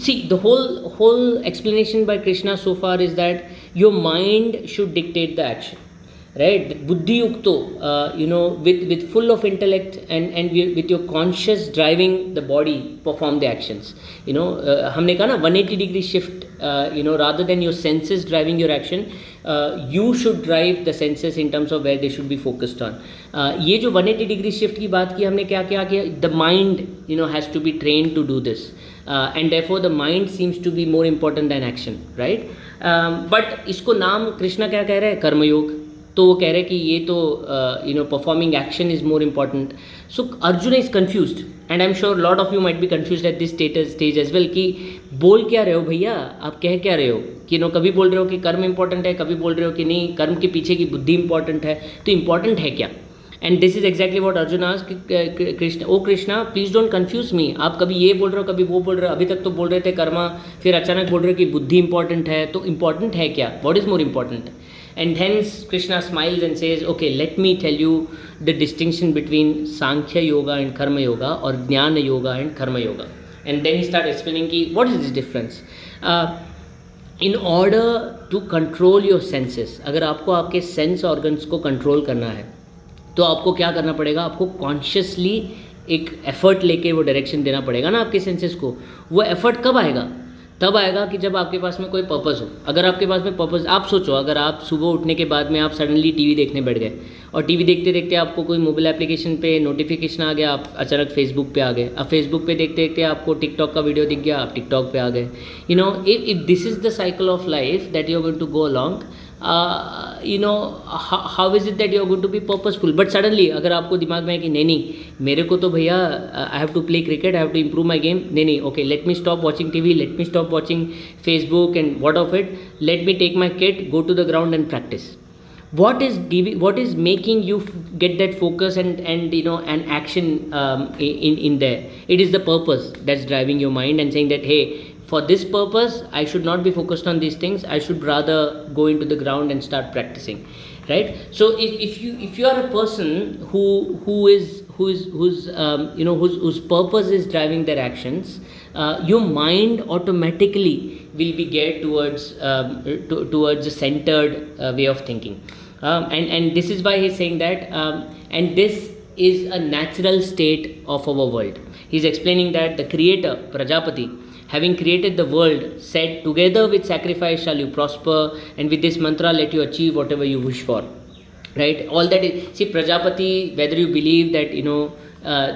see, the whole explanation by Krishna so far is that your mind should dictate the action, right? Buddhi yukto, with full of intellect and with your conscious driving the body, perform the actions. हमने कहा ना 180 degree shift, rather than your senses driving your action, you should drive the senses in terms of where they should be focused on. ये जो 180 degree shift की बात की हमने, क्या किया, the mind has to be trained to do this, and therefore the mind seems to be more important than action, right? But इसको नाम कृष्णा क्या कह रहे हैं, कर्मयोग. तो वो कह रहे हैं कि ये तो performing action is more important. So Arjuna is confused, and I'm sure lot of you might be confused at this stage as well, कि बोल क्या रहे हो भैया, आप कह क्या रहे हो, कि कभी बोल रहे हो कि कर्म इंपॉर्टेंट है, कभी बोल रहे हो कि नहीं कर्म के पीछे की बुद्धि इंपॉर्टेंट है, तो इंपॉर्टेंट है क्या. And this is exactly what Arjun asked Krishna, o Krishna please don't confuse me. आप कभी ये बोल रहे हो, कभी वो बोल रहे हो, अभी तक तो बोल रहे थे कर्मा, फिर अचानक बोल रहे हो कि बुद्धि इंपॉर्टेंट है, तो इंपॉर्टेंट है क्या, what is more important. And hence Krishna smiles and says, okay, let me tell you the distinction between Sankhya Yoga and Karma Yoga, or Jnana Yoga and Karma Yoga. And then he starts explaining what is this difference. In order to control your senses, अगर आपको आपके sense organs को control करना है तो आपको क्या करना पड़ेगा, आपको कॉन्शियसली एक एफर्ट लेके वो डायरेक्शन देना पड़ेगा ना आपके सेंसेस को। वो एफर्ट कब आएगा, तब आएगा कि जब आपके पास में कोई पर्पस हो। अगर आपके पास में पर्पस, आप सोचो अगर आप सुबह उठने के बाद में आप सडनली टीवी देखने बैठ गए और टीवी देखते देखते आपको कोई मोबाइल एप्लीकेशन पे नोटिफिकेशन आ गया, आप अचानक फेसबुक पे आ गए, अब फेसबुक पे देखते देखते आपको टिकटॉक का वीडियो दिख गया, आप टिकटॉक पे आ गए। You know, if this is the cycle of life that you are going to go along, you know, how is it that you are going to be purposeful? But suddenly अगर आपको दिमाग में है कि नहीं नहीं मेरे को तो भैया I have to play cricket, I have to improve my game, नहीं नहीं okay let me stop watching TV, let me stop watching Facebook and what of it, let me take my kid, go to the ground and practice. What is making you get that focus and you know an action in there? It is the purpose that's driving your mind and saying that hey, for this purpose I should not be focused on these things, I should rather go into the ground and start practicing, right? So if you are a person whose you know whose purpose is driving their actions, your mind automatically will be geared towards a centered way of thinking. And this is why he's saying that and this is a natural state of our world. He's explaining that the creator Prajapati, having created the world, said together with sacrifice shall you prosper, and with this mantra let you achieve whatever you wish for, right? All that is, see Prajapati, whether you believe that you know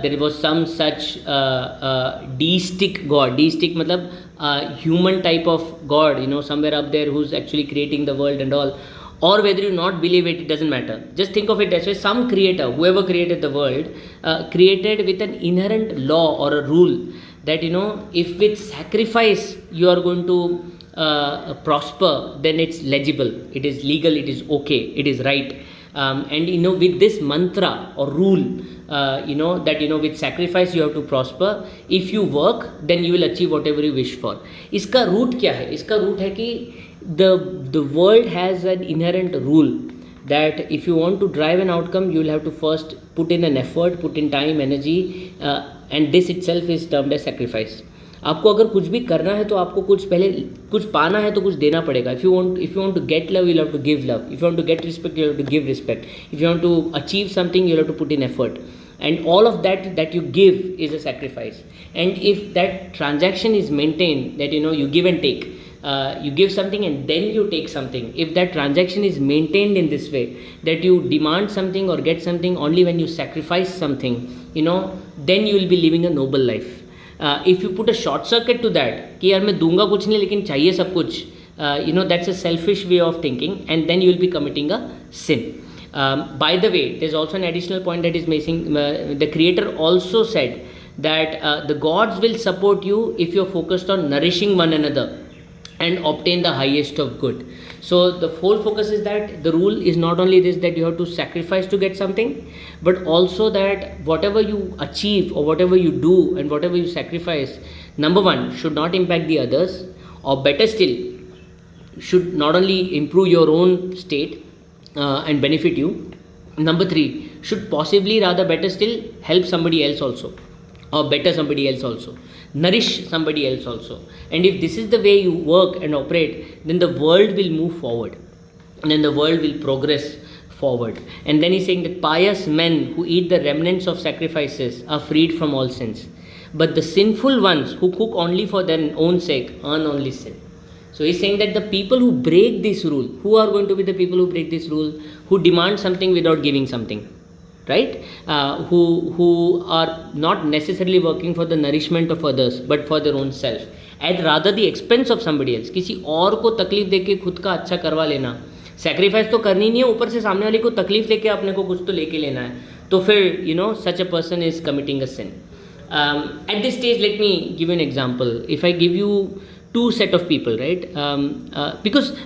there was some such deistic god, deistic matlab human type of god, you know, somewhere up there who's actually creating the world and all, or whether you not believe it, it doesn't matter. Just think of it this way: some creator, whoever created the world, created with an inherent law or a rule that you know if with sacrifice you are going to prosper, then it's legible, it is legal, it is okay, it is right. And you know with this mantra or rule, you know that you know with sacrifice you have to prosper, if you work then you will achieve whatever you wish for. इसका root क्या है? इसका root है कि the world has an inherent rule that if you want to drive an outcome you will have to first put in an effort, put in time, energy, and this itself is termed as sacrifice. आपको अगर कुछ भी करना है तो आपको कुछ पहले कुछ पाना है तो कुछ देना पड़ेगा. If you want to get love, you'll have to give love. If you want to get respect, you'll have to give respect. If you want to achieve something, you'll have to put in effort. And all of that you give is a sacrifice. And if that transaction is maintained, that you know you give and take, you give something and then you take something, if that transaction is maintained in this way, that you demand something or get something only when you sacrifice something, you know, then you will be living a noble life. If you put a short circuit to that कि यार मैं दूंगा कुछ नहीं लेकिन चाहिए सब कुछ, you know, that's a selfish way of thinking, and then you will be committing a sin. By the way, there's also an additional point that is missing. The creator also said that the gods will support you if you're focused on nourishing one another and obtain the highest of good. So the whole focus is that the rule is not only this that you have to sacrifice to get something, but also that whatever you achieve or whatever you do and whatever you sacrifice, number one, should not impact the others, or better still, should not only improve your own state and benefit you. Number three, should possibly, rather better still, help somebody else also, or better somebody else also, nourish somebody else also. And if this is the way you work and operate, then the world will move forward, and then the world will progress forward. And then he's saying that pious men who eat the remnants of sacrifices are freed from all sins, but the sinful ones who cook only for their own sake earn only sin. So he's saying that the people who break this rule, who are going to be the people who break this rule, who demand something without giving something, right? Who are not necessarily working for the nourishment of others, but for their own self, at rather the expense of somebody else. किसी और को तकलीफ देके खुद का अच्छा करवा लेना, सेक्रीफाइस तो करनी नहीं है, ऊपर से सामने वाले को तकलीफ देके अपने को कुछ तो लेके लेना है, तो फिर you know such a person is committing a sin. At this stage, let me give you an example. If I give you two set of people, right,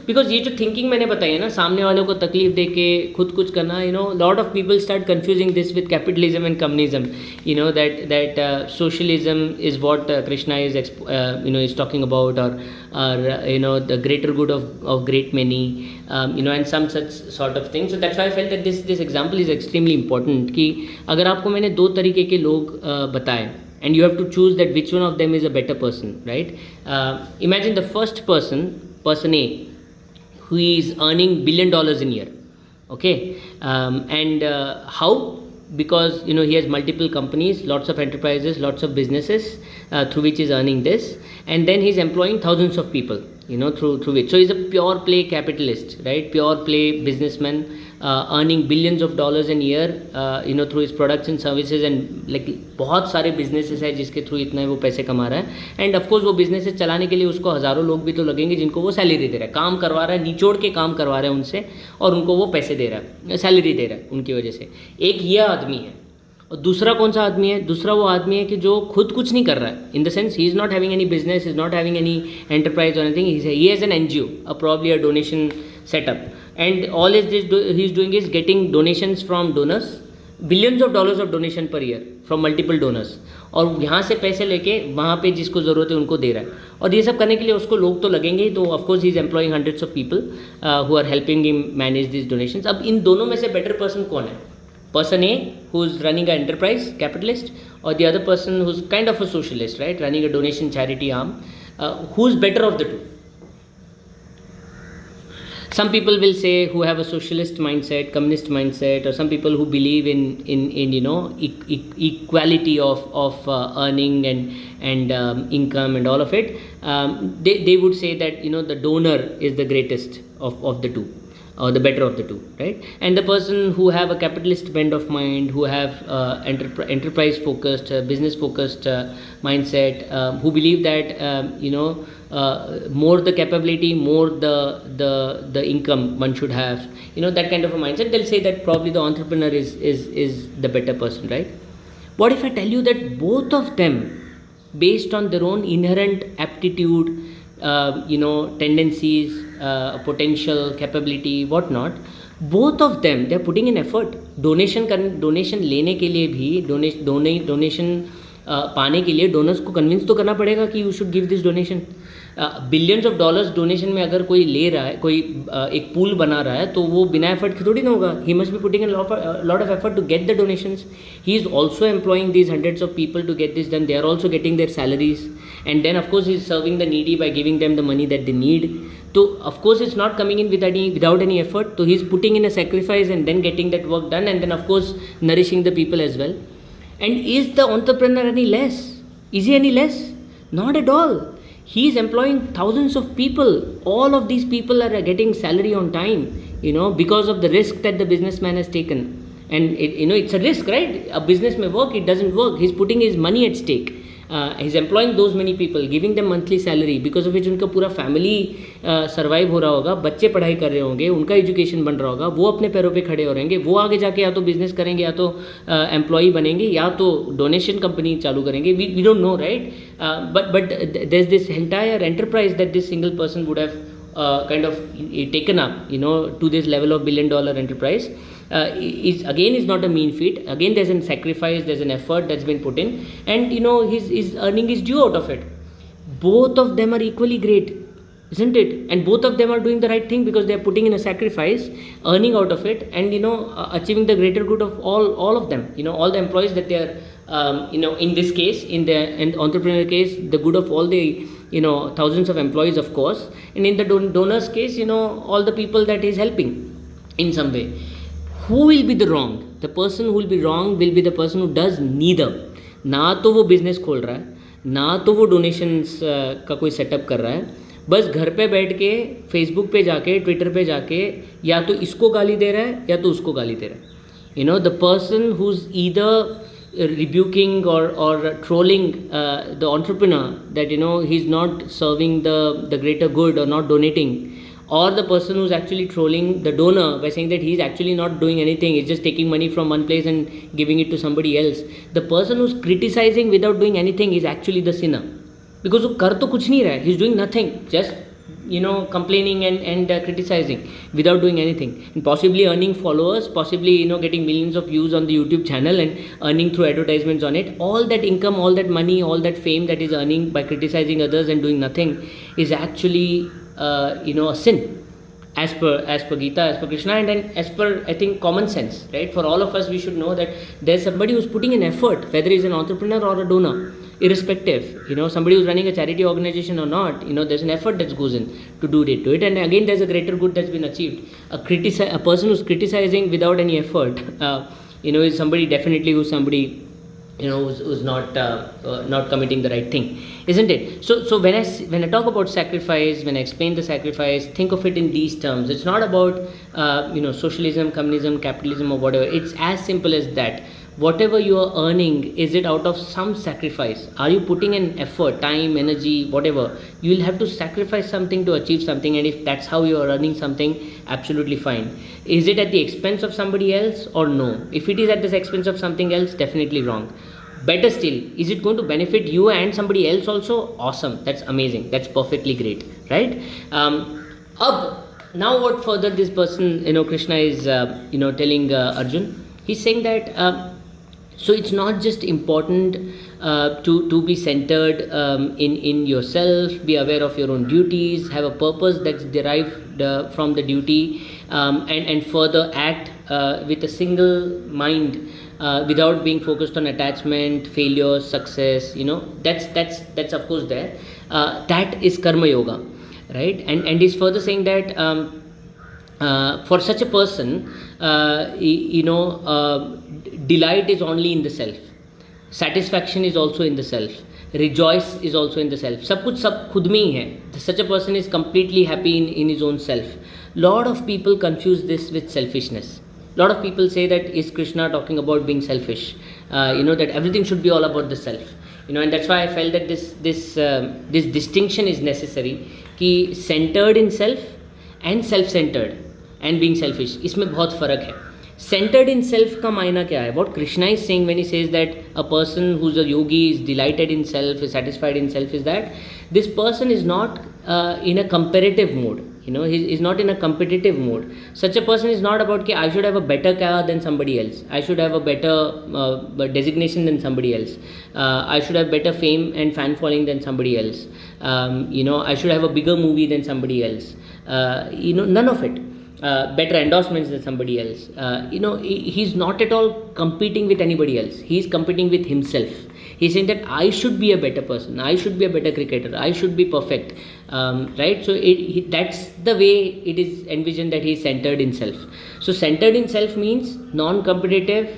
because ये जो थिंकिंग मैंने बताई है ना, सामने वालों को तकलीफ दे के खुद कुछ करना, you know, lot of people start confusing this with capitalism and communism. You know that socialism is what Krishna is you know is talking about, और you know the greater good of great many, you know, and some such sort of thing. So that's why I felt that this example is extremely important, कि अगर आपको मैंने दो तरीके के लोग बताए, and you have to choose that which one of them is a better person, right? Imagine the first person person A, who is earning $1 billion in a year. Okay, and how? Because he has multiple companies, lots of enterprises, lots of businesses through which he's earning this, and then he's employing thousands of people through which. So he's a pure play capitalist, right? Pure play businessman, earning billions of dollars in a year through his products and services, and like बहुत सारे businesses है जिसके through इतना वो पैसे कमा रहा है. एंड ऑफकोर्स वो बिजनेसेस चलाने के लिए उसको हज़ारों लोग भी तो लगेंगे जिनको वो सैलरी दे रहा है, काम करवा रहा है, निचोड़ के काम करवा रहा है उनसे, और उनको वो पैसे दे रहा है, सैलरी दे रहा है उनकी वजह से. एक ये आदमी है. और दूसरा कौन सा आदमी है? दूसरा वो आदमी है कि जो खुद कुछ नहीं कर रहा है, in the sense he is not having any business, is not having any enterprise और anything. He has an NGO, probably a donation setup, and all is this he is doing is getting donations from donors, billions of dollars of donation per year from multiple donors, और यहाँ से पैसे लेके वहाँ पे जिसको ज़रूरत है उनको दे रहा है. और ये सब करने के लिए उसको लोग तो लगेंगे ही, तो of course he is employing hundreds of people who are helping him manage this donations. अब इन दोनों में से बेटर पर्सन कौन है? Person A who is running a enterprise capitalist, और the other person who is kind of a socialist, right, running a donation charity arm. Who is better of the two? Some people will say who have a socialist mindset, communist mindset, or some people who believe in equality of earning and income and all of it. They would say that the donor is the greatest of the two, or the better of the two, right? And the person who have a capitalist bent of mind, who have enterprise focused, business focused mindset, who believe that more the capability, more the income one should have, that kind of a mindset, they'll say that probably the entrepreneur is the better person, right? What if I tell you that both of them, based on their own inherent aptitude, tendencies, potential, capability, whatnot, both of them, they are putting in effort. donation लेने के लिए भी, donation पाने के लिए donors को convince तो करना पड़ेगा कि you should give this donation. Billions of dollars donation में अगर कोई ले रहा है, कोई एक पूल बना रहा है, तो वो बिना एफर्ट के थोड़ी ना होगा. He must be putting in lot of effort to get the donations. He is also employing these hundreds of people to get this done. They are also getting their salaries, and then of course he is serving the needy by giving them the money that they need. तो of course it's not coming in without any effort. तो he is putting in a sacrifice and then getting that work done, and then of course nourishing the people as well. And is the entrepreneur any less? Is he any less? Not at all. He is employing thousands of people. All of these people are getting salary on time, because of the risk that the businessman has taken. And it's a risk, right? A business may work, it doesn't work. He's putting his money at stake. He's employing those many people, giving them monthly salary, because of which उनका पूरा family survive हो रहा होगा, बच्चे पढ़ाई कर रहे होंगे, उनका एजुकेशन बन रहा होगा, वो अपने पैरों पे खड़े हो रहेंगे, वो आगे जाके या तो बिजनेस करेंगे, या तो एम्प्लॉई बनेंगे, या तो डोनेशन कंपनी चालू करेंगे. We don't know, right? But there is this entire enterprise that this single person would have kind of taken up, to this level of $1 billion enterprise. Is not a mean feat. Again, there's a sacrifice, there's an effort that's been put in, and he's earning his due out of it. Both of them are equally great, isn't it? And both of them are doing the right thing because they are putting in a sacrifice, earning out of it, and achieving the greater good of all of them. All the employees that they are, in this case, in the entrepreneur case, the good of all the thousands of employees, of course, and in the donor's case, all the people that he's helping in some way. Who will be the wrong? The person who will be wrong will be the person who does neither. ना तो वो business खोल रहा है, ना तो वो donations का कोई सेटअप कर रहा है, बस घर पे बैठ के फेसबुक पे जाके, ट्विटर पे जाके, या तो इसको गाली दे रहा है या तो उसको गाली दे रहा है. The person who's either rebuking or trolling the entrepreneur that he's not serving the greater good or not donating, or the person who's actually trolling the donor by saying that he's actually not doing anything, he's just taking money from one place and giving it to somebody else. The person who's criticizing without doing anything is actually the sinner, because वो कर तो कुछ नहीं रहा है, he's doing nothing, just complaining and criticizing without doing anything, and possibly earning followers, possibly getting millions of views on the YouTube channel and earning through advertisements on it. All that income, all that money, all that fame that is earning by criticizing others and doing nothing is actually a sin, as per Gita, as per Krishna, and then as per, I think, common sense, right? For all of us, we should know that there's somebody who's putting in effort, whether he's an entrepreneur or a donor. irrespective, somebody who's running a charity organization or not, there's an effort that goes in to do it, and again there's a greater good that's been achieved. A person who's criticizing without any effort, is somebody definitely who's somebody, who's not committing the right thing, isn't it? So when I talk about sacrifice, when I explain the sacrifice, think of it in these terms. It's not about socialism, communism, capitalism, or whatever. It's as simple as that. Whatever you are earning, is it out of some sacrifice? Are you putting in effort, time, energy, whatever? You will have to sacrifice something to achieve something, and if that's how you are earning something, absolutely fine. Is it at the expense of somebody else or no? If it is at the expense of something else, definitely wrong. Better still, is it going to benefit you and somebody else also? Awesome, that's amazing, that's perfectly great, right? Now what further this person, Krishna is telling Arjun, he's saying that so it's not just important to be centered in yourself, be aware of your own duties, have a purpose that's derived from the duty, and further act with a single mind, without being focused on attachment, failure, success. That's of course there. That is karma yoga, right? And he's further saying that for such a person, delight is only in the self, satisfaction is also in the self, rejoice is also in the self. सब कुछ सब खुद में ही है. Such a person is completely happy in his own self. Lot of people confuse this with selfishness. Lot of people say that, is Krishna talking about being selfish? That everything should be all about the self. And that's why I felt that this distinction is necessary. कि centered in self and self-centered and being selfish, इसमें बहुत फ़र्क है. Centered in self का मायना क्या है? What Krishna is saying when he says that a person who's a yogi is delighted in self, is satisfied in self, is that this person is not in a comparative mode. He is not in a competitive mode. Such a person is not about, I should have a better car than somebody else, I should have a better designation than somebody else, I should have better fame and fan following than somebody else, I should have a bigger movie than somebody else, none of it. Better endorsements than somebody else. He's not at all competing with anybody else. He's competing with himself. He's saying that I should be a better person, I should be a better cricketer, I should be perfect, right? So that's the way it is envisioned, that he's centered in self. So centered in self means non-competitive,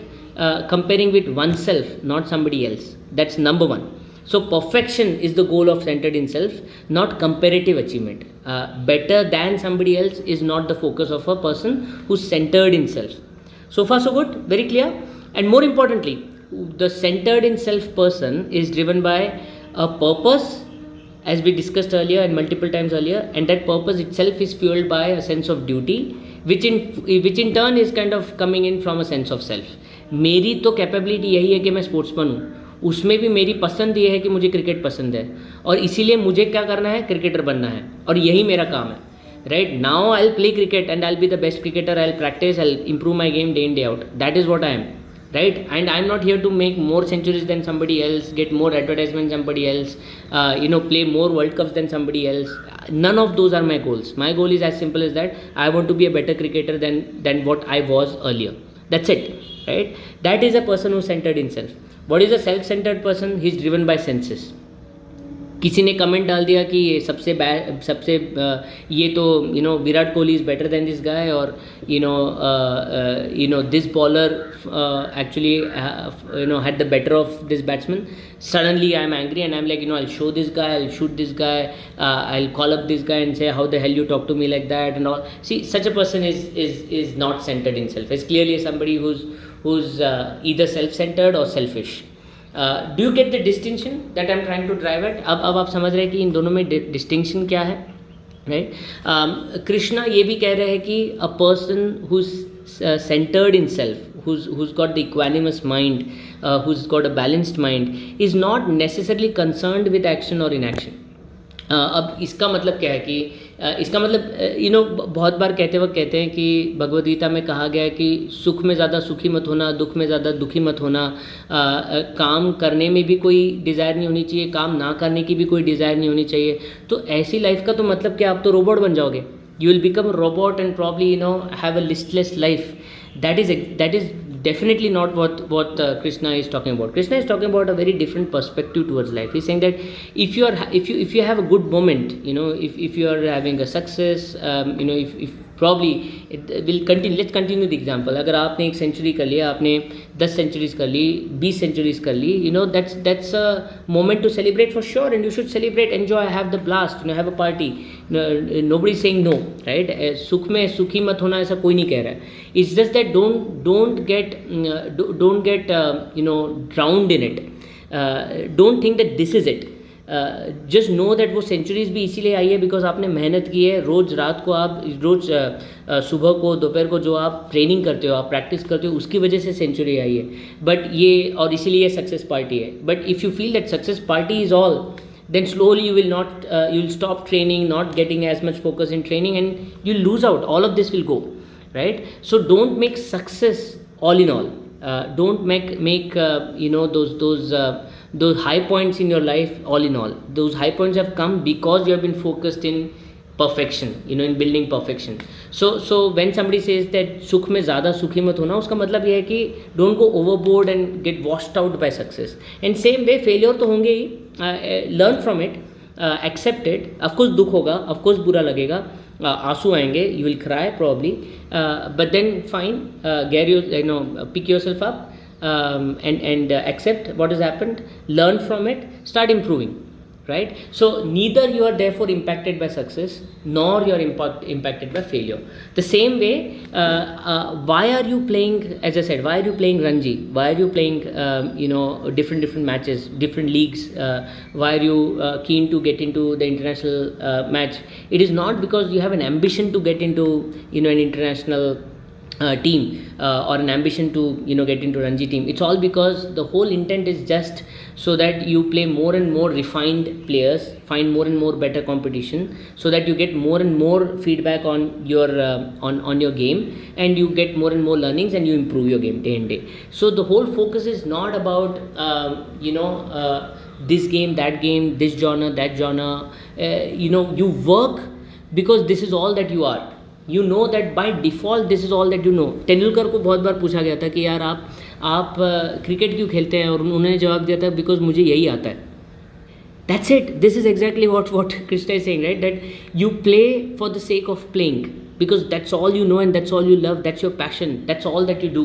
comparing with oneself, not somebody else. That's number one. So perfection is the goal of centered in self, not comparative achievement. Better than somebody else is not the focus of a person who's centered in self. So far so good, very clear. And more importantly, the centered in self person is driven by a purpose, as we discussed earlier and multiple times earlier, and that purpose itself is fueled by a sense of duty, which in turn is kind of coming in from a sense of self. मेरी तो capability यही है कि मैं sportsman हूँ, उसमें भी मेरी पसंद ये है कि मुझे क्रिकेट पसंद है, और इसीलिए मुझे क्या करना है, क्रिकेटर बनना है, और यही मेरा काम है. Right now I'll play cricket and I'll be the best cricketer, I'll practice, I'll improve my game day in day out. That is what I am, right? And I'm not here to make more centuries than somebody else, get more advertisements than somebody else, play more World Cups than somebody else. None of those are my goals. My goal is as simple as that. I want to be a better cricketer than what I was earlier. That's it, right? That is a person who's centered in self. What is a self-centered person? He's driven by senses. किसी ने comment डाल दिया कि सबसे ये तो Virat Kohli is better than this guy, और this bowler actually had the better of this batsman. Suddenly I am angry and I'm like, I'll show this guy, I'll shoot this guy, I'll call up this guy and say, how the hell you talk to me like that and all. See, such a person is not centered in self. It's clearly somebody who's either self-centered or selfish. Do you get the distinction that I'm trying to drive at? अब आप समझ रहे हैं कि इन दोनों में distinction क्या है, right? कृष्णा ये भी कह रहे हैं कि a person who's centered in self, who's got the equanimous mind, who's got a balanced mind, is not necessarily concerned with action or inaction. अब इसका मतलब क्या है कि इसका मतलब बहुत बार कहते वक्त कहते हैं कि भगवद गीता में कहा गया है कि सुख में ज़्यादा सुखी मत होना, दुख में ज़्यादा दुखी मत होना, काम करने में भी कोई डिज़ायर नहीं होनी चाहिए, काम ना करने की भी कोई डिज़ायर नहीं होनी चाहिए. तो ऐसी लाइफ का तो मतलब क्या, आप तो रोबोट बन जाओगे. You will become a robot and probably have a listless life. That is definitely not what Krishna is talking about. Krishna is talking about a very different perspective towards life. He's saying that if you have a good moment, if you are having a success, if probably it will continue. Let's continue the example. अगर आपने एक century कर लिया, आपने 10 centuries कर ली, 20 centuries कर ली, that's a moment to celebrate for sure, and you should celebrate, enjoy, have the blast, have a party. Nobody is saying no, right? सुख में सुखी मत होना ऐसा कोई नहीं कह रहा है. It's just that don't get drowned in it. Don't think that this is it. Just know that वो सेंचुरीज भी इसीलिए आई है बिकॉज आपने मेहनत की है. रोज़ रात को आप रोज़ सुबह को दोपहर को जो आप ट्रेनिंग करते हो, आप प्रैक्टिस करते हो, उसकी वजह से सेंचुरी आई है. बट ये और इसीलिए सक्सेस पार्टी है. But if you feel that success party is all, then slowly you will stop training, not getting as much focus in training, and you'll lose out. All of this will go, right? So don't make success all in all. Don't make those high points in your life all in all. Those high points have come because you have been focused in perfection, in building perfection. So when somebody says that सुख में ज़्यादा सुखी मत होना, उसका मतलब ये है कि don't go overboard and get washed out by success. And same way failure तो होंगे ही. Learn from it, accept it. Of course दुख होगा, of course बुरा लगेगा, आंसू आएंगे, you will cry probably, but then fine, pick yourself up, and accept what has happened, learn from it, start improving, right? So neither you are therefore impacted by success nor you are impacted by failure. The same way, why are you playing, as I said, why are you playing Ranji, why are you playing different matches, different leagues, why are you keen to get into the international match? It is not because you have an ambition to get into an international team, or an ambition to get into Ranji team. It's all because the whole intent is just so that you play more and more refined players, find more and more better competition, so that you get more and more feedback on your on your game, and you get more and more learnings, and you improve your game day and day. So the whole focus is not about this game, that game, this genre, that genre. You work because this is all that you are. You know that by default this is all that you know. Tendulkar को बहुत बार पूछा गया था कि यार आप cricket क्यों खेलते हैं, और उन्होंने जवाब दिया था बिकॉज मुझे यही आता है. That's it. This is exactly what Krishna is saying, right? That you play for the sake of playing because that's all you know and that's all you love. That's your passion. That's all that you do,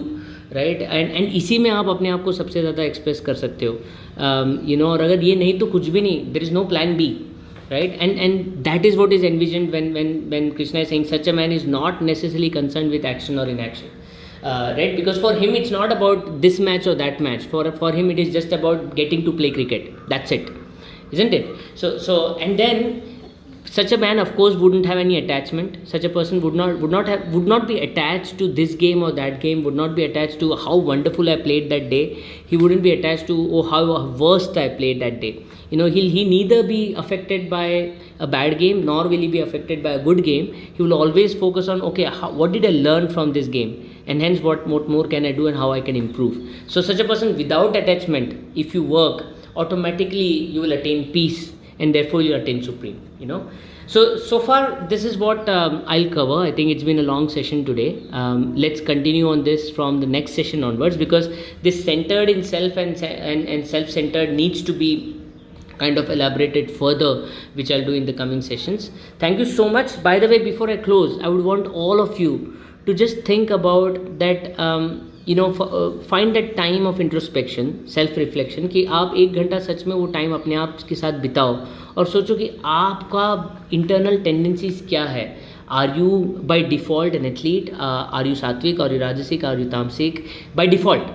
right? And इसी में आप अपने आप को सबसे ज़्यादा express कर सकते हो. और अगर ये नहीं तो कुछ भी नहीं. There is no plan B. Right, and that is what is envisioned when Krishna is saying such a man is not necessarily concerned with action or inaction, right? Because for him it's not about this match or that match. For him it is just about getting to play cricket. That's it, isn't it? So and then such a man of course wouldn't have any attachment. Such a person would not be attached to this game or that game, would not be attached to how wonderful I played that day. He wouldn't be attached to how worst I played that day. He neither be affected by a bad game nor will he be affected by a good game. He will always focus on, okay, what did I learn from this game, and hence what more can I do and how I can improve. So such a person without attachment, if you work, automatically you will attain peace, and therefore you attain supreme. So far this is what I'll cover. I think it's been a long session today. Let's continue on this from the next session onwards, because this centered in self and self-centered needs to be kind of elaborated further, which I'll do in the coming sessions. Thank you so much. By the way, before I close, I would want all of you to just think about that, find that time of introspection, self reflection, कि आप 1 घंटा सच में वो time अपने आप के साथ बिताओ और सोचो कि आपका इंटरनल टेंडेंसीज क्या है. Are you by default an athlete? Are you sattvic? Are you rajasic? Are you tamasic? By default,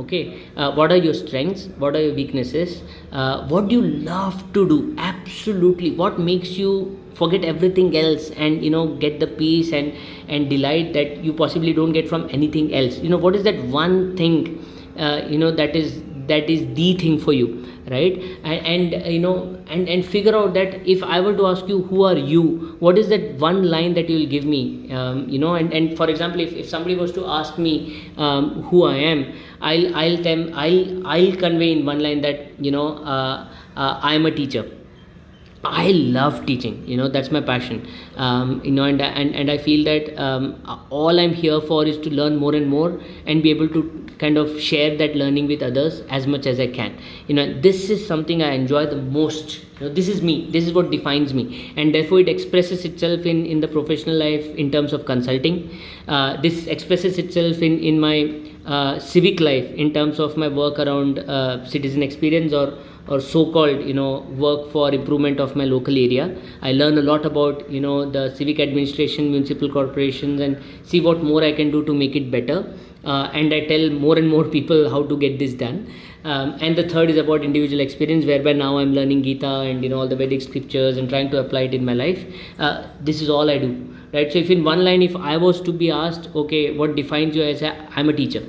okay. What are your strengths? What are your weaknesses? What do you love to do? Absolutely. What makes you forget everything else and get the peace and delight that you possibly don't get from anything else? What is that one thing that is the thing for you, right? And figure out that if I were to ask you who are you, what is that one line that you will give me? And for example, if somebody was to ask me who I am, I'll convey in one line that I am a teacher. I love teaching. That's my passion. And I feel that all I'm here for is to learn more and more and be able to kind of share that learning with others as much as I can. This is something I enjoy the most. This is me. This is what defines me, and therefore it expresses itself in the professional life in terms of consulting. This expresses itself in my civic life in terms of my work around citizen experience, or so-called work for improvement of my local area. I learn a lot about the civic administration, municipal corporations, and see what more I can do to make it better. And I tell more and more people how to get this done. And the third is about individual experience, whereby now I'm learning Gita and all the Vedic scriptures and trying to apply it in my life. This is all I do, right? So if in one line, if I was to be asked, okay, what defines you, as I'm a teacher.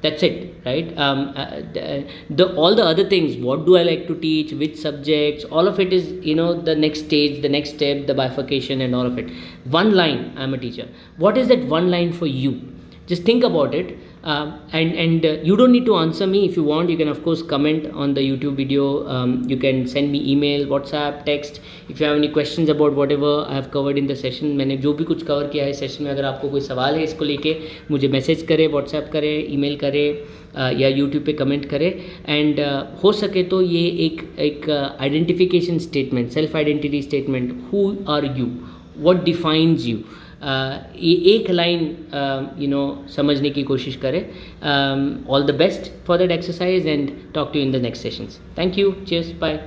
That's it, right? The all the other things, what do I like to teach, which subjects, all of it is the next stage, the next step, the bifurcation, and all of it. One line, I'm a teacher. What is that one line for you? Just think about it. And you don't need to answer me. If you want, you can of course comment on the YouTube video. You can send me email, WhatsApp, text. If you have any questions about whatever I have covered in the session, मैंने जो भी कुछ cover किया है session में, अगर आपको कोई सवाल है इसको लेके, मुझे मैसेज करें, व्हाट्सएप करें, ईमेल करें, या यूट्यूब पे कमेंट करें. एंड हो सके तो ये एक identification statement, self identity statement, who are you, what defines you, ये एक लाइन समझने की कोशिश करें. All the best for that exercise, and talk to you in the next sessions. Thank you. Cheers. Bye.